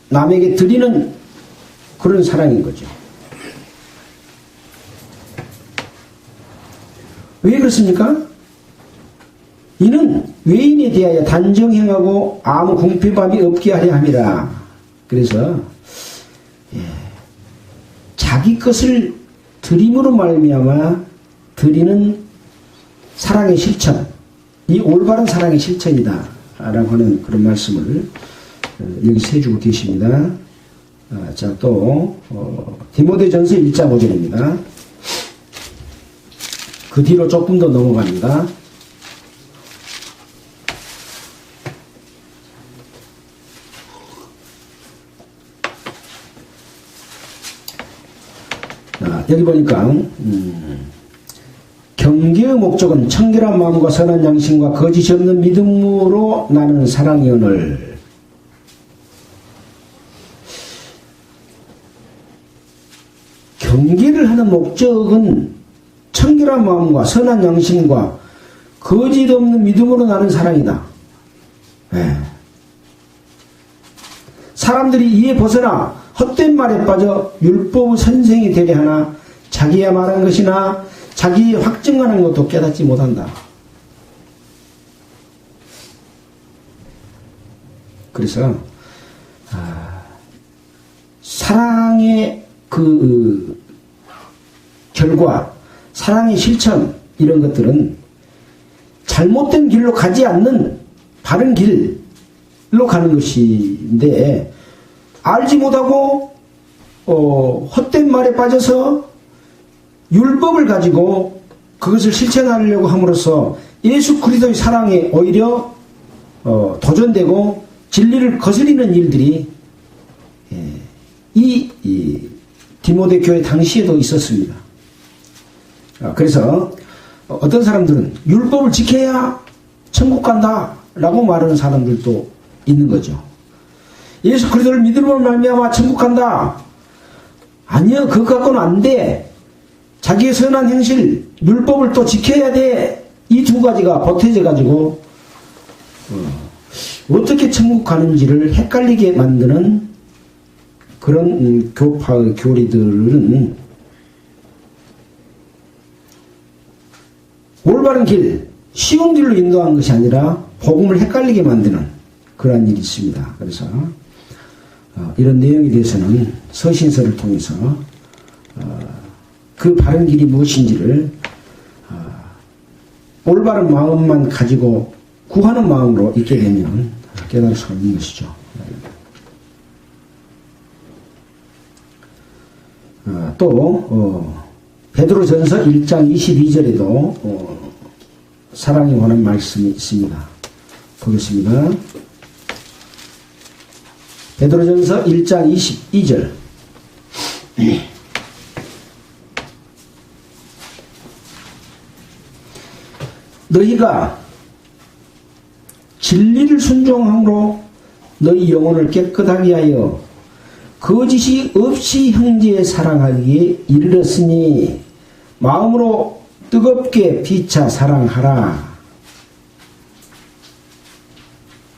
S1: 남에게 드리는 그런 사랑인 거죠. 왜 그렇습니까? 이는 외인에 대하여 단정행하고 아무 궁핍함이 없게 하려 함이라. 그래서 자기 것을 드림으로 말미암아 드리는 사랑의 실천, 이 올바른 사랑의 실천이다 라고 하는 그런 말씀을 여기서 해주고 계십니다. 자, 또 디모데전서 1장 5절입니다. 그 뒤로 조금 더 넘어갑니다. 여기 보니까 경계의 목적은 청결한 마음과 선한 양심과 거짓이 없는 믿음으로 나는 사랑이오늘. 경계를 하는 목적은 청결한 마음과 선한 양심과 거짓 없는 믿음으로 나는 사랑이다. 네. 사람들이 이에 벗어나 헛된 말에 빠져 율법의 선생이 되려 하나 자기야 말한 것이나 자기의 확증하는 것도 깨닫지 못한다. 그래서 사랑의 그 결과, 사랑의 실천 이런 것들은 잘못된 길로 가지 않는 바른 길로 가는 것인데 알지 못하고 헛된 말에 빠져서 율법을 가지고 그것을 실천하려고 함으로써 예수 그리스도의 사랑에 오히려 도전되고 진리를 거스리는 일들이 이 디모데 교회 당시에도 있었습니다. 그래서 어떤 사람들은 율법을 지켜야 천국 간다 라고 말하는 사람들도 있는 거죠. 예수 그리스도를 믿음으로 말미암아 천국 간다. 아니요, 그것 갖고는 안 돼. 자기의 선한 행실, 율법을 또 지켜야 돼. 이 두 가지가 보태져 가지고 어떻게 천국 가는지를 헷갈리게 만드는 그런 교파의 교리들은 올바른 길, 쉬운 길로 인도하는 것이 아니라 복음을 헷갈리게 만드는 그러한 일이 있습니다. 그래서 이런 내용에 대해서는 서신서를 통해서 그 바른 길이 무엇인지를 올바른 마음만 가지고 구하는 마음으로 있게 되면 깨달을 수가 있는 것이죠. 또 베드로전서 1장 22절에도 사랑에 관한 말씀이 있습니다. 보겠습니다. 베드로전서 1장 22절. 너희가 진리를 순종함으로 너희 영혼을 깨끗하게 하여 거짓이 없이 형제의 사랑하기에 이르렀으니 마음으로 뜨겁게 피차 사랑하라.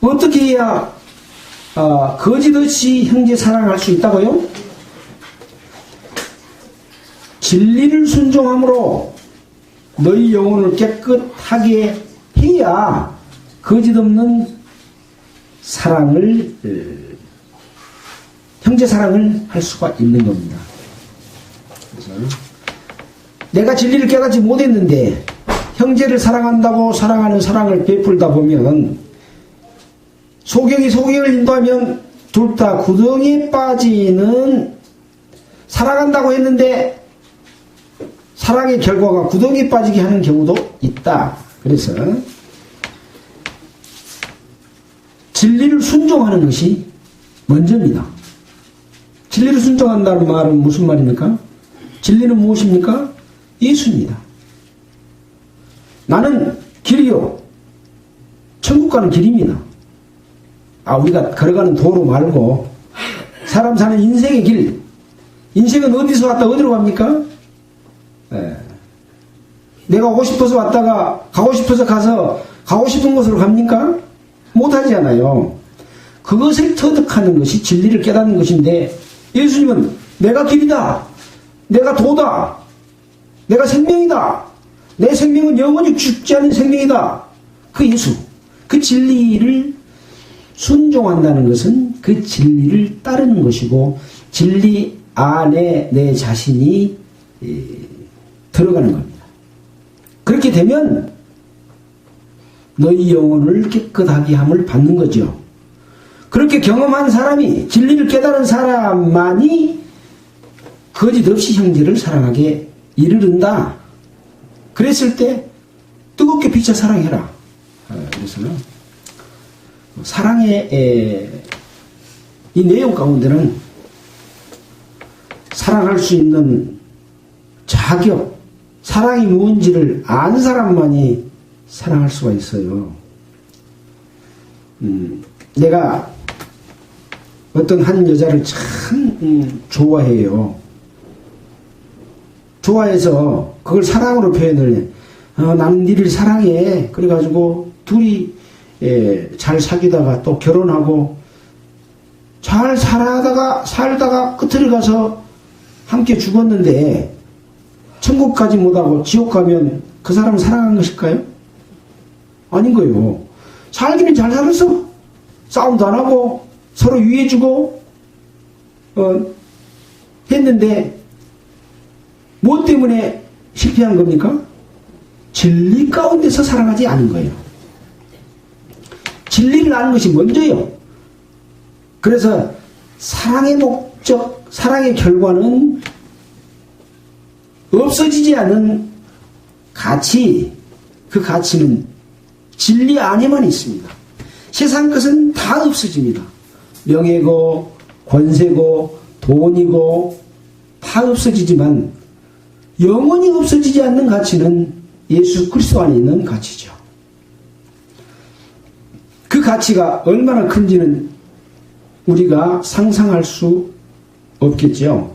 S1: 어떻게 해야 거짓 없이 형제 사랑할 수 있다고요? 진리를 순종함으로 너희 영혼을 깨끗하게 해야 거짓 없는 사랑을, 형제 사랑을 할 수가 있는 겁니다. 그래서 내가 진리를 깨닫지 못했는데 형제를 사랑한다고 사랑하는 사랑을 베풀다 보면 소경이 소경을 인도하면 둘 다 구덩이에 빠지는, 사랑한다고 했는데 사랑의 결과가 구덩이에 빠지게 하는 경우도 있다. 그래서 진리를 순종하는 것이 먼저입니다. 진리를 순종한다는 말은 무슨 말입니까? 진리는 무엇입니까? 예수입니다. 나는 길이요 천국 가는 길입니다. 우리가 걸어가는 도로 말고 사람 사는 인생의 길. 인생은 어디서 왔다 어디로 갑니까? 내가 오고 싶어서 왔다가 가고 싶어서 가서 가고 싶은 곳으로 갑니까? 못하지 않아요. 그것을 터득하는 것이 진리를 깨닫는 것인데 예수님은 내가 길이다, 내가 도다, 내가 생명이다, 내 생명은 영원히 죽지 않는 생명이다. 그 예수, 그 진리를 순종한다는 것은 그 진리를 따르는 것이고 진리 안에 내 자신이 들어가는 겁니다. 그렇게 되면 너희 영혼을 깨끗하게 함을 받는 거죠. 그렇게 경험한 사람이, 진리를 깨달은 사람만이 거짓 없이 형제를 사랑하게 이르른다. 그랬을 때 뜨겁게 비춰 사랑해라. 그래서 사랑의 이 내용 가운데는 사랑할 수 있는 자격, 사랑이 무엇인지를 아는 사람만이 사랑할 수가 있어요. 내가 어떤 한 여자를 참 좋아해요. 좋아해서 그걸 사랑으로 표현을 해. 나는 니를 사랑해. 그래가지고 둘이 잘 사귀다가 또 결혼하고 잘 살다가 끝을 가서 함께 죽었는데 천국까지 못하고 지옥 가면 그 사람을 사랑한 것일까요? 아닌 거예요. 살기는 잘 살았어. 싸움도 안 하고 서로 유해주고 했는데 무엇 때문에 실패한 겁니까? 진리 가운데서 살아가지 않은 거예요. 진리를 아는 것이 먼저요. 그래서 사랑의 목적, 사랑의 결과는 없어지지 않는 가치, 그 가치는 진리 안에만 있습니다. 세상 것은 다 없어집니다. 명예고 권세고 돈이고 다 없어지지만 영원히 없어지지 않는 가치는 예수 그리스도 안에 있는 가치죠. 그 가치가 얼마나 큰지는 우리가 상상할 수 없겠죠.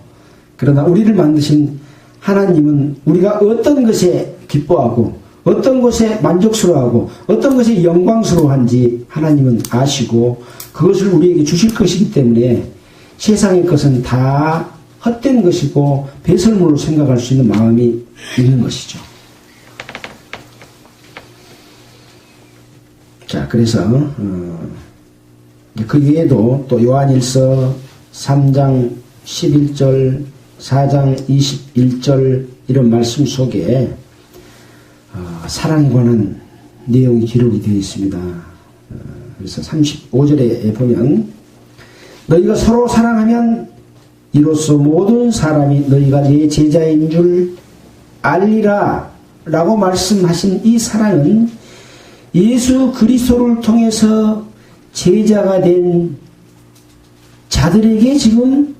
S1: 그러나 우리를 만드신 하나님은 우리가 어떤 것에 기뻐하고 어떤 것에 만족스러워하고 어떤 것에 영광스러워한지 하나님은 아시고 그것을 우리에게 주실 것이기 때문에 세상의 것은 다 헛된 것이고 배설물로 생각할 수 있는 마음이 있는 것이죠. 자, 그래서 그 외에도 또 요한일서 3장 11절, 4장 21절 이런 말씀 속에 사랑에 관한 내용이 기록이 되어 있습니다. 그래서 35절에 보면 너희가 서로 사랑하면 이로써 모든 사람이 너희가 내 제자인 줄 알리라 라고 말씀하신 이 사랑은 예수 그리스도를 통해서 제자가 된 자들에게 지금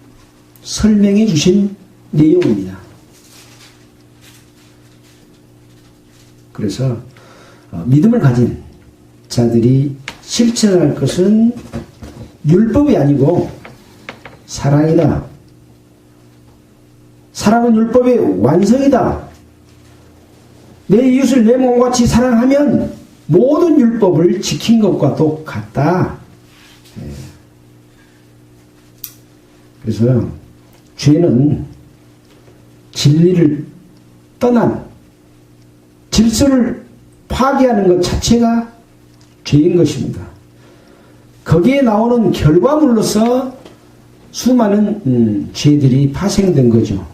S1: 설명해 주신 내용입니다. 그래서 믿음을 가진 자들이 실천할 것은 율법이 아니고 사랑이다. 사랑은 율법의 완성이다. 내 이웃을 내 몸같이 사랑하면 모든 율법을 지킨 것과 똑같다. 그래서 죄는 진리를 떠난 질서를 파괴하는 것 자체가 죄인 것입니다. 거기에 나오는 결과물로서 수많은 죄들이 파생된 거죠.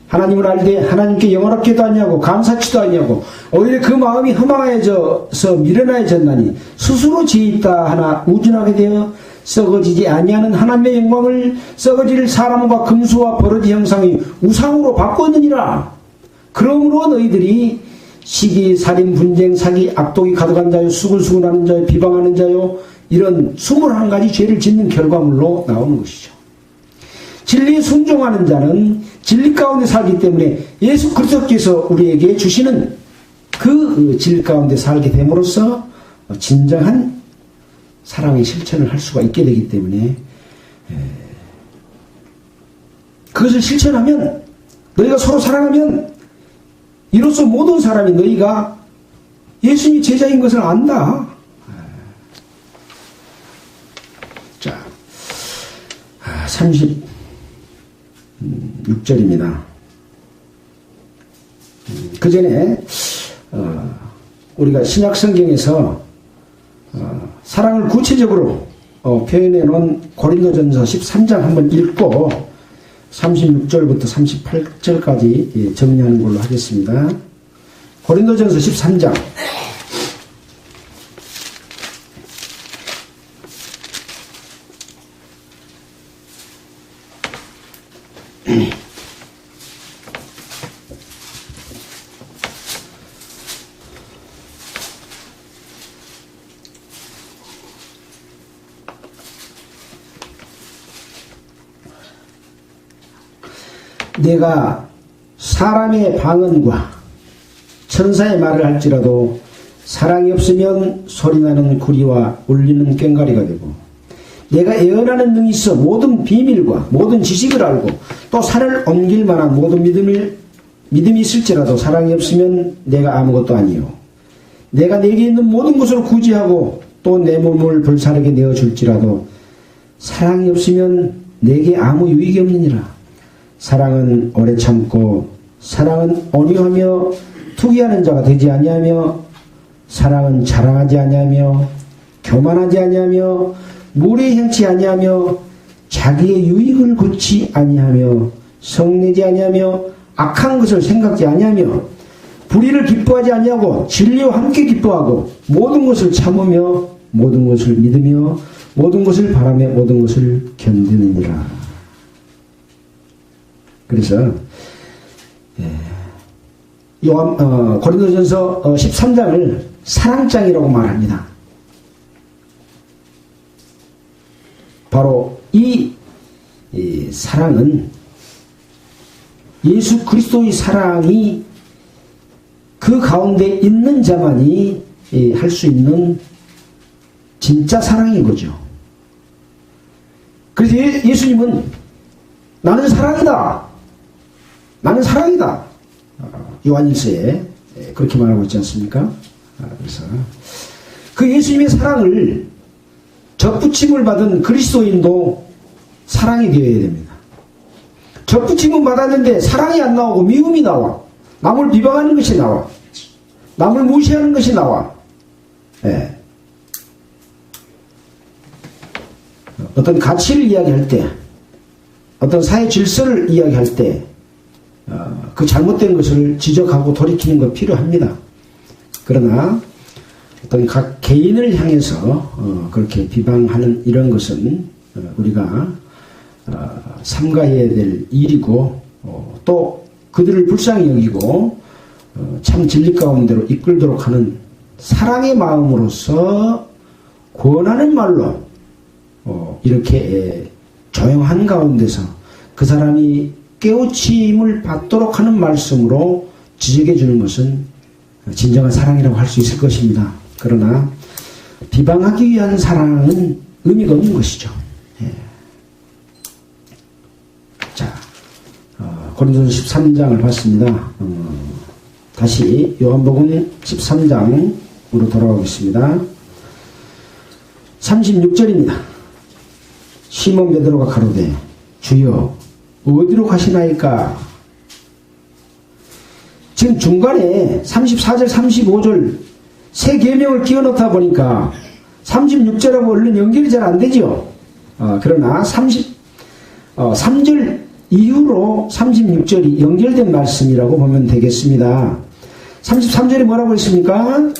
S1: 하나님을 알되 하나님께 영원하게도 아니하고 감사치도 아니하고 오히려 그 마음이 허망해져서 미련해졌나니 스스로 죄 있다 하나 우준하게 되어 썩어지지 아니하는 하나님의 영광을 썩어질 사람과 금수와 버러지 형상의 우상으로 바꾸느니라. 그러므로 너희들이 시기, 살인, 분쟁, 사기, 악독이 가득한 자요, 수근수근하는 자요, 비방하는 자요, 이런 21가지 죄를 짓는 결과물로 나오는 것이죠. 진리에 순종하는 자는 진리 가운데 살기 때문에 예수 그리스도께서 우리에게 주시는 그 진리 가운데 살게 됨으로써 진정한 사랑의 실천을 할 수가 있게 되기 때문에 그것을 실천하면 너희가 서로 사랑하면 이로써 모든 사람이 너희가 예수님이 제자인 것을 안다. 자, 36절입니다. 그 전에 우리가 신약 성경에서 사랑을 구체적으로 표현해 놓은 고린도전서 13장 한번 읽고 36절부터 38절까지 정리하는 걸로 하겠습니다. 고린도전서 13장 내가 사람의 방언과 천사의 말을 할지라도 사랑이 없으면 소리나는 구리와 울리는 꽹과리가 되고, 내가 예언하는 능이 있어 모든 비밀과 모든 지식을 알고 또 산을 옮길 만한 모든 믿음이 있을지라도 사랑이 없으면 내가 아무것도 아니요. 내가 내게 있는 모든 것을 구제하고 또 내 몸을 불사르게 내어줄지라도 사랑이 없으면 내게 아무 유익이 없느니라. 사랑은 오래 참고 사랑은 온유하며 투기하는 자가 되지 아니하며, 사랑은 자랑하지 아니하며 교만하지 아니하며 무례히 행치 아니하며 자기의 유익을 굳지 아니하며 성내지 아니하며 악한 것을 생각지 아니하며 불의를 기뻐하지 아니하고 진리와 함께 기뻐하고 모든 것을 참으며 모든 것을 믿으며 모든 것을 바라며 모든 것을 견디느니라. 그래서 고린도전서 13장을 사랑장이라고 말합니다. 바로 이 사랑은 예수 그리스도의 사랑이 그 가운데 있는 자만이 할 수 있는 진짜 사랑인 거죠. 그래서 예수님은 나는 사랑이다. 나는 사랑이다. 요한일서에 그렇게 말하고 있지 않습니까? 그래서 그 예수님의 사랑을 접붙임을 받은 그리스도인도 사랑이 되어야 됩니다. 접붙임은 받았는데 사랑이 안 나오고 미움이 나와. 남을 비방하는 것이 나와. 남을 무시하는 것이 나와. 예. 어떤 가치를 이야기할 때, 어떤 사회 질서를 이야기할 때, 그 잘못된 것을 지적하고 돌이키는 것 필요합니다. 그러나 어떤 각 개인을 향해서 그렇게 비방하는 이런 것은 우리가 삼가해야 될 일이고, 또 그들을 불쌍히 여기고 참 진리 가운데로 이끌도록 하는 사랑의 마음으로서 권하는 말로 이렇게 조용한 가운데서 그 사람이 깨우침을 받도록 하는 말씀으로 지적해 주는 것은 진정한 사랑이라고 할 수 있을 것입니다. 그러나 비방하기 위한 사랑은 의미가 없는 것이죠. 예. 자, 고린도서 13장을 봤습니다. 다시 요한복음 13장으로 돌아오겠습니다. 36절입니다. 시몬 베드로가 가로되 주여 어디로 가시나이까? 지금 중간에 34절 35절 세 계명을 끼워 넣다 보니까 36절하고 얼른 연결이 잘 안 되죠. 그러나 3절 이후로 36절이 연결된 말씀이라고 보면 되겠습니다. 33절에 뭐라고 했습니까?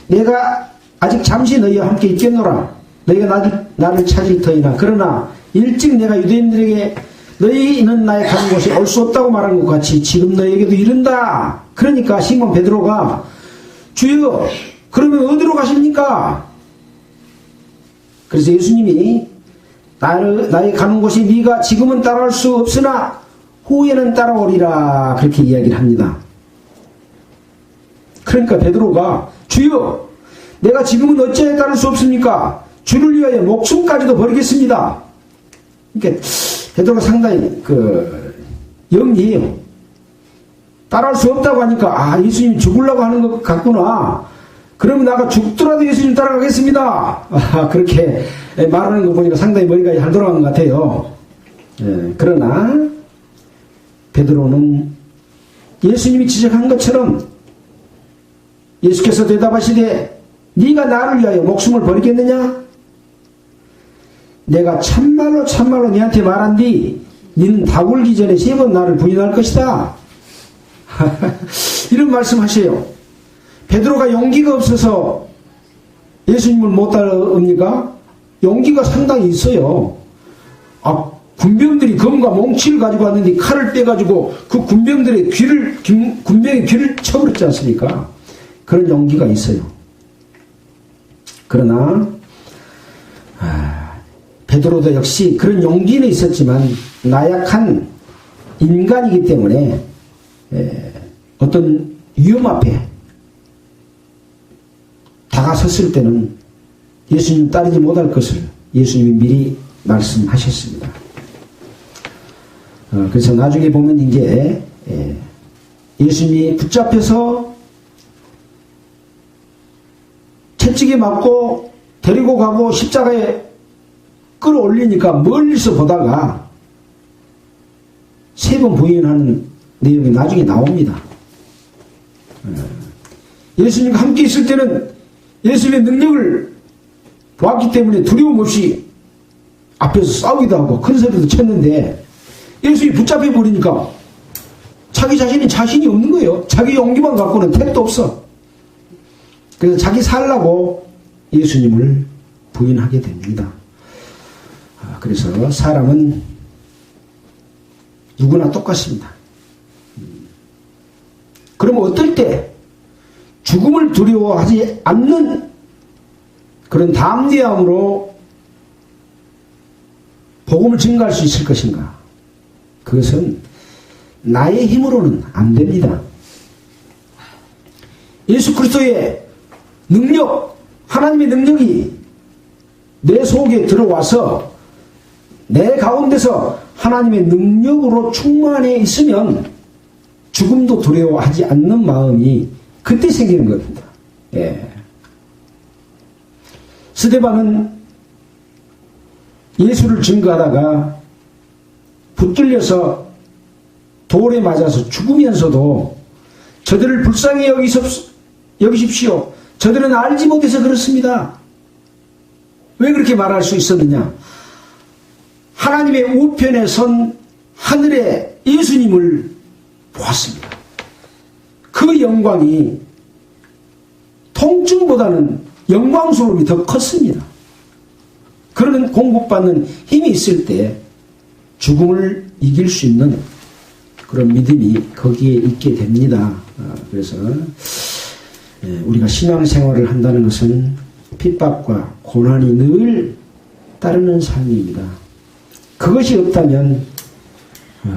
S1: 내가 아직 잠시 너희와 함께 있겠노라. 너희가 나를 찾을 터이나 그러나 일찍 내가 유대인들에게 너희는 나의 가는 곳에 올 수 없다고 말한 것 같이 지금 너희에게도 이른다. 그러니까 시몬 베드로가 주여 그러면 어디로 가십니까? 그래서 예수님이 나의 가는 곳이 네가 지금은 따라올 수 없으나 후에는 따라오리라 그렇게 이야기를 합니다. 그러니까 베드로가 주여 내가 지금은 어찌하여 따를 수 없습니까? 주를 위하여 목숨까지도 버리겠습니다. 그러니까 베드로가 상당히 영리해요. 따라올 수 없다고 하니까 예수님 죽으려고 하는 것 같구나. 그러면 나가 죽더라도 예수님 따라가겠습니다. 그렇게 말하는 거 보니까 상당히 머리가 잘 돌아간 것 같아요. 그러나 베드로는 예수님이 지적한 것처럼 예수께서 대답하시되 네가 나를 위하여 목숨을 버리겠느냐? 내가 참말로 네한테 말한디 너는 다 굴기 전에 3번 나를 부인할 것이다. 이런 말씀하세요. 베드로가 용기가 없어서 예수님을 못 따라옵니까? 용기가 상당히 있어요. 군병들이 검과 몽치를 가지고 왔는데 칼을 빼가지고 그 군병의 귀를 쳐버렸지 않습니까? 그런 용기가 있어요. 그러나 베드로도 역시 그런 용기는 있었지만 나약한 인간이기 때문에 어떤 위험 앞에 다가섰을 때는 예수님 따르지 못할 것을 예수님이 미리 말씀하셨습니다. 그래서 나중에 보면 이제 예수님이 붙잡혀서 채찍에 맞고 데리고 가고 십자가에 끌어올리니까 멀리서 보다가 3번 부인하는 내용이 나중에 나옵니다. 예수님과 함께 있을 때는 예수님의 능력을 보았기 때문에 두려움 없이 앞에서 싸우기도 하고 큰 소리도 쳤는데 예수님이 붙잡혀 버리니까 자기 자신이 자신이 없는 거예요. 자기 용기만 갖고는 택도 없어. 그래서 자기 살라고 예수님을 부인하게 됩니다. 그래서 사람은 누구나 똑같습니다. 그러면 어떨 때 죽음을 두려워하지 않는 그런 담대함으로 복음을 증거할 수 있을 것인가? 그것은 나의 힘으로는 안 됩니다. 예수 그리스도의 능력, 하나님의 능력이 내 속에 들어와서 내 가운데서 하나님의 능력으로 충만해 있으면 죽음도 두려워하지 않는 마음이 그때 생기는 겁니다. 스데반은 예수를 증거하다가 붙들려서 돌에 맞아서 죽으면서도 저들을 불쌍히 여기십시오. 저들은 알지 못해서 그렇습니다. 왜 그렇게 말할 수 있었느냐? 하나님의 우편에 선 하늘의 예수님을 보았습니다. 그 영광이 통증보다는 영광스러움이 더 컸습니다. 그런 공급받는 힘이 있을 때 죽음을 이길 수 있는 그런 믿음이 거기에 있게 됩니다. 그래서 우리가 신앙생활을 한다는 것은 핍박과 고난이 늘 따르는 삶입니다. 그것이 없다면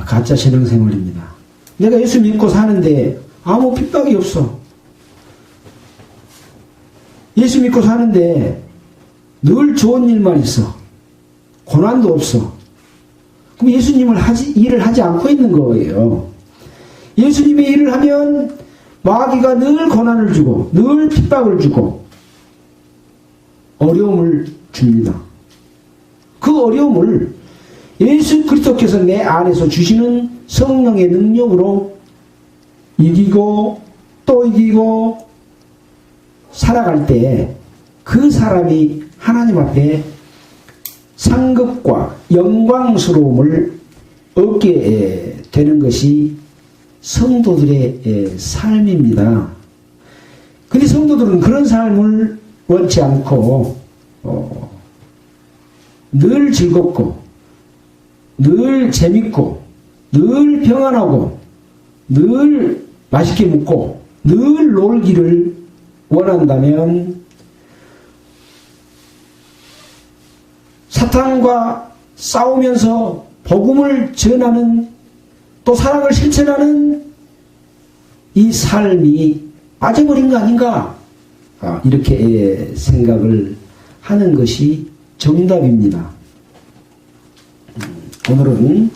S1: 가짜 신앙생활입니다. 내가 예수 믿고 사는데 아무 핍박이 없어. 예수 믿고 사는데 늘 좋은 일만 있어. 고난도 없어. 그럼 예수님을 일을 하지 않고 있는 거예요. 예수님의 일을 하면 마귀가 늘 고난을 주고 늘 핍박을 주고 어려움을 줍니다. 그 어려움을 예수 그리스도께서 내 안에서 주시는 성령의 능력으로 이기고 또 이기고 살아갈 때 그 사람이 하나님 앞에 상급과 영광스러움을 얻게 되는 것이 성도들의 삶입니다. 근데 성도들은 그런 삶을 원치 않고 늘 즐겁고 늘 재밌고 늘 평안하고 늘 맛있게 먹고 늘 놀기를 원한다면 사탄과 싸우면서 복음을 전하는 또 사랑을 실천하는 이 삶이 빠져버린 거 아닌가? 이렇게 생각을 하는 것이 정답입니다. 오늘은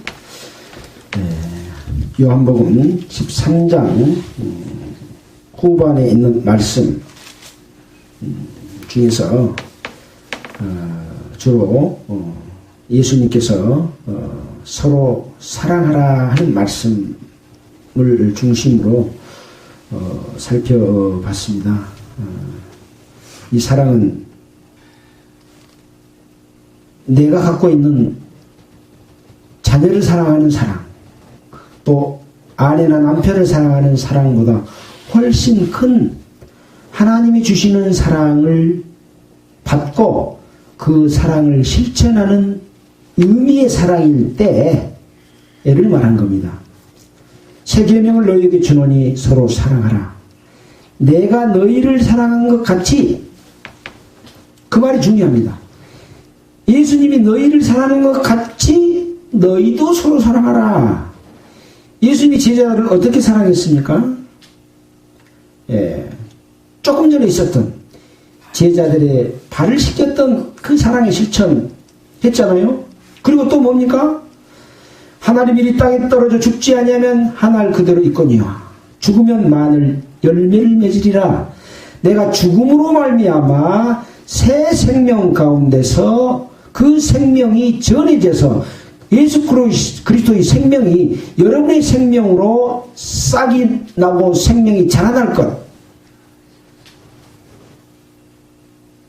S1: 요한복음 13장 후반에 있는 말씀 중에서 주로 예수님께서 서로 사랑하라 하는 말씀을 중심으로 살펴봤습니다. 이 사랑은 내가 갖고 있는 자녀를 사랑하는 사랑, 또 아내나 남편을 사랑하는 사랑보다 훨씬 큰 하나님이 주시는 사랑을 받고 그 사랑을 실천하는 의미의 사랑일 때를 말한 겁니다. 새 계명을 너희에게 주노니 서로 사랑하라. 내가 너희를 사랑한 것 같이, 그 말이 중요합니다. 예수님이 너희를 사랑하는 것 같이 너희도 서로 사랑하라. 예수님이 제자들을 어떻게 사랑했습니까? 예, 조금 전에 있었던 제자들의 발을 씻겼던 그 사랑의 실천 했잖아요. 그리고 또 뭡니까? 하나님이 이 땅에 떨어져 죽지 아니하면 한 알 그대로 있거니와 죽으면 만일 열매를 맺으리라. 내가 죽음으로 말미암아 새 생명 가운데서 그 생명이 전해져서 예수 그리스도의 생명이 여러분의 생명으로 싹이 나고 생명이 자라날 것.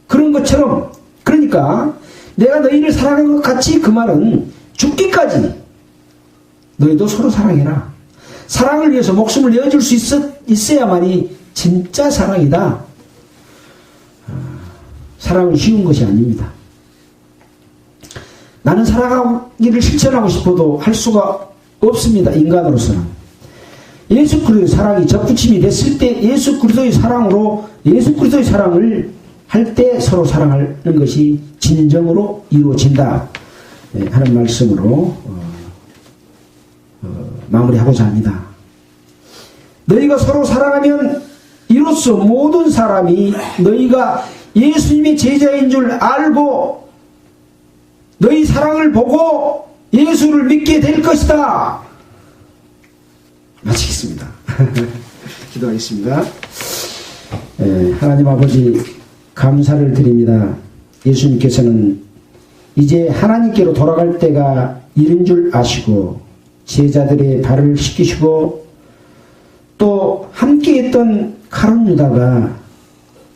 S1: 그런 것처럼, 그러니까 내가 너희를 사랑하는 것 같이, 그 말은 죽기까지 너희도 서로 사랑해라. 사랑을 위해서 목숨을 내어줄 수 있어야만이 진짜 사랑이다. 사랑은 쉬운 것이 아닙니다. 나는 사랑하기를 실천하고 싶어도 할 수가 없습니다. 인간으로서는. 예수 그리스도의 사랑이 접붙임이 됐을 때 예수 그리스도의 사랑으로 예수 그리스도의 사랑을 할 때 서로 사랑하는 것이 진정으로 이루어진다 하는 말씀으로 마무리하고자 합니다. 너희가 서로 사랑하면 이로써 모든 사람이 너희가 예수님의 제자인 줄 알고 너희 사랑을 보고 예수를 믿게 될 것이다. 마치겠습니다. 기도하겠습니다. 하나님 아버지 감사를 드립니다. 예수님께서는 이제 하나님께로 돌아갈 때가 이른 줄 아시고 제자들의 발을 씻기시고 또 함께했던 가룟 유다가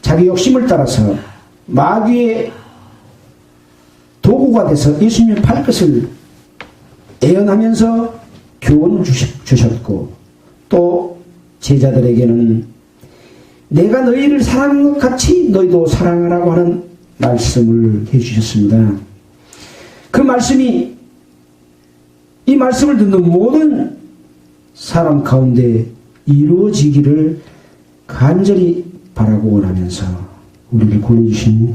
S1: 자기 욕심을 따라서 마귀의 도구가 돼서 예수님의 발끝을 애연하면서 교훈을 주셨고 또 제자들에게는 내가 너희를 사랑하는 것 같이 너희도 사랑하라고 하는 말씀을 해주셨습니다. 그 말씀이 이 말씀을 듣는 모든 사람 가운데 이루어지기를 간절히 바라고 원하면서 우리를 보내주신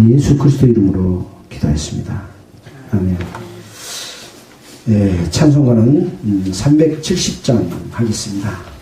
S1: 예수 그리스도 이름으로 기도했습니다. 아멘. 예, 찬송가는 370장 하겠습니다.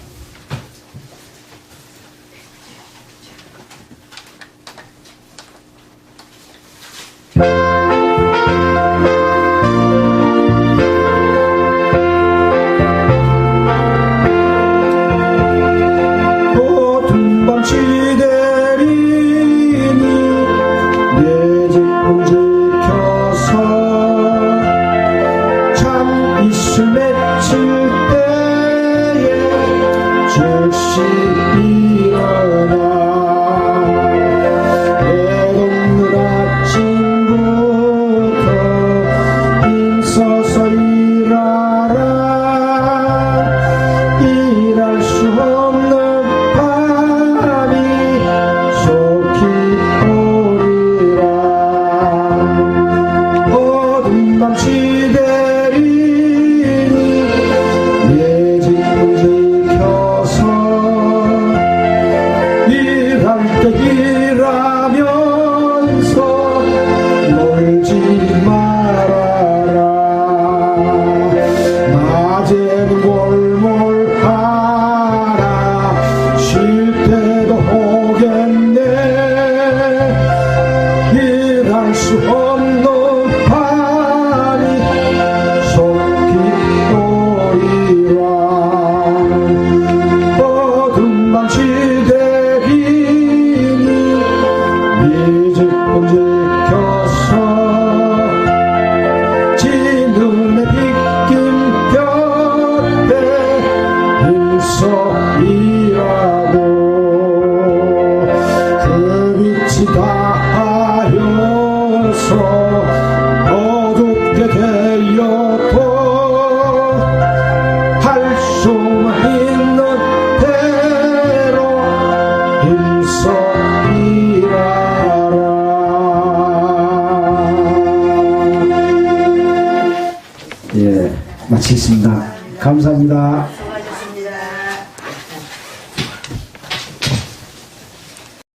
S1: 마치겠습니다. 감사합니다.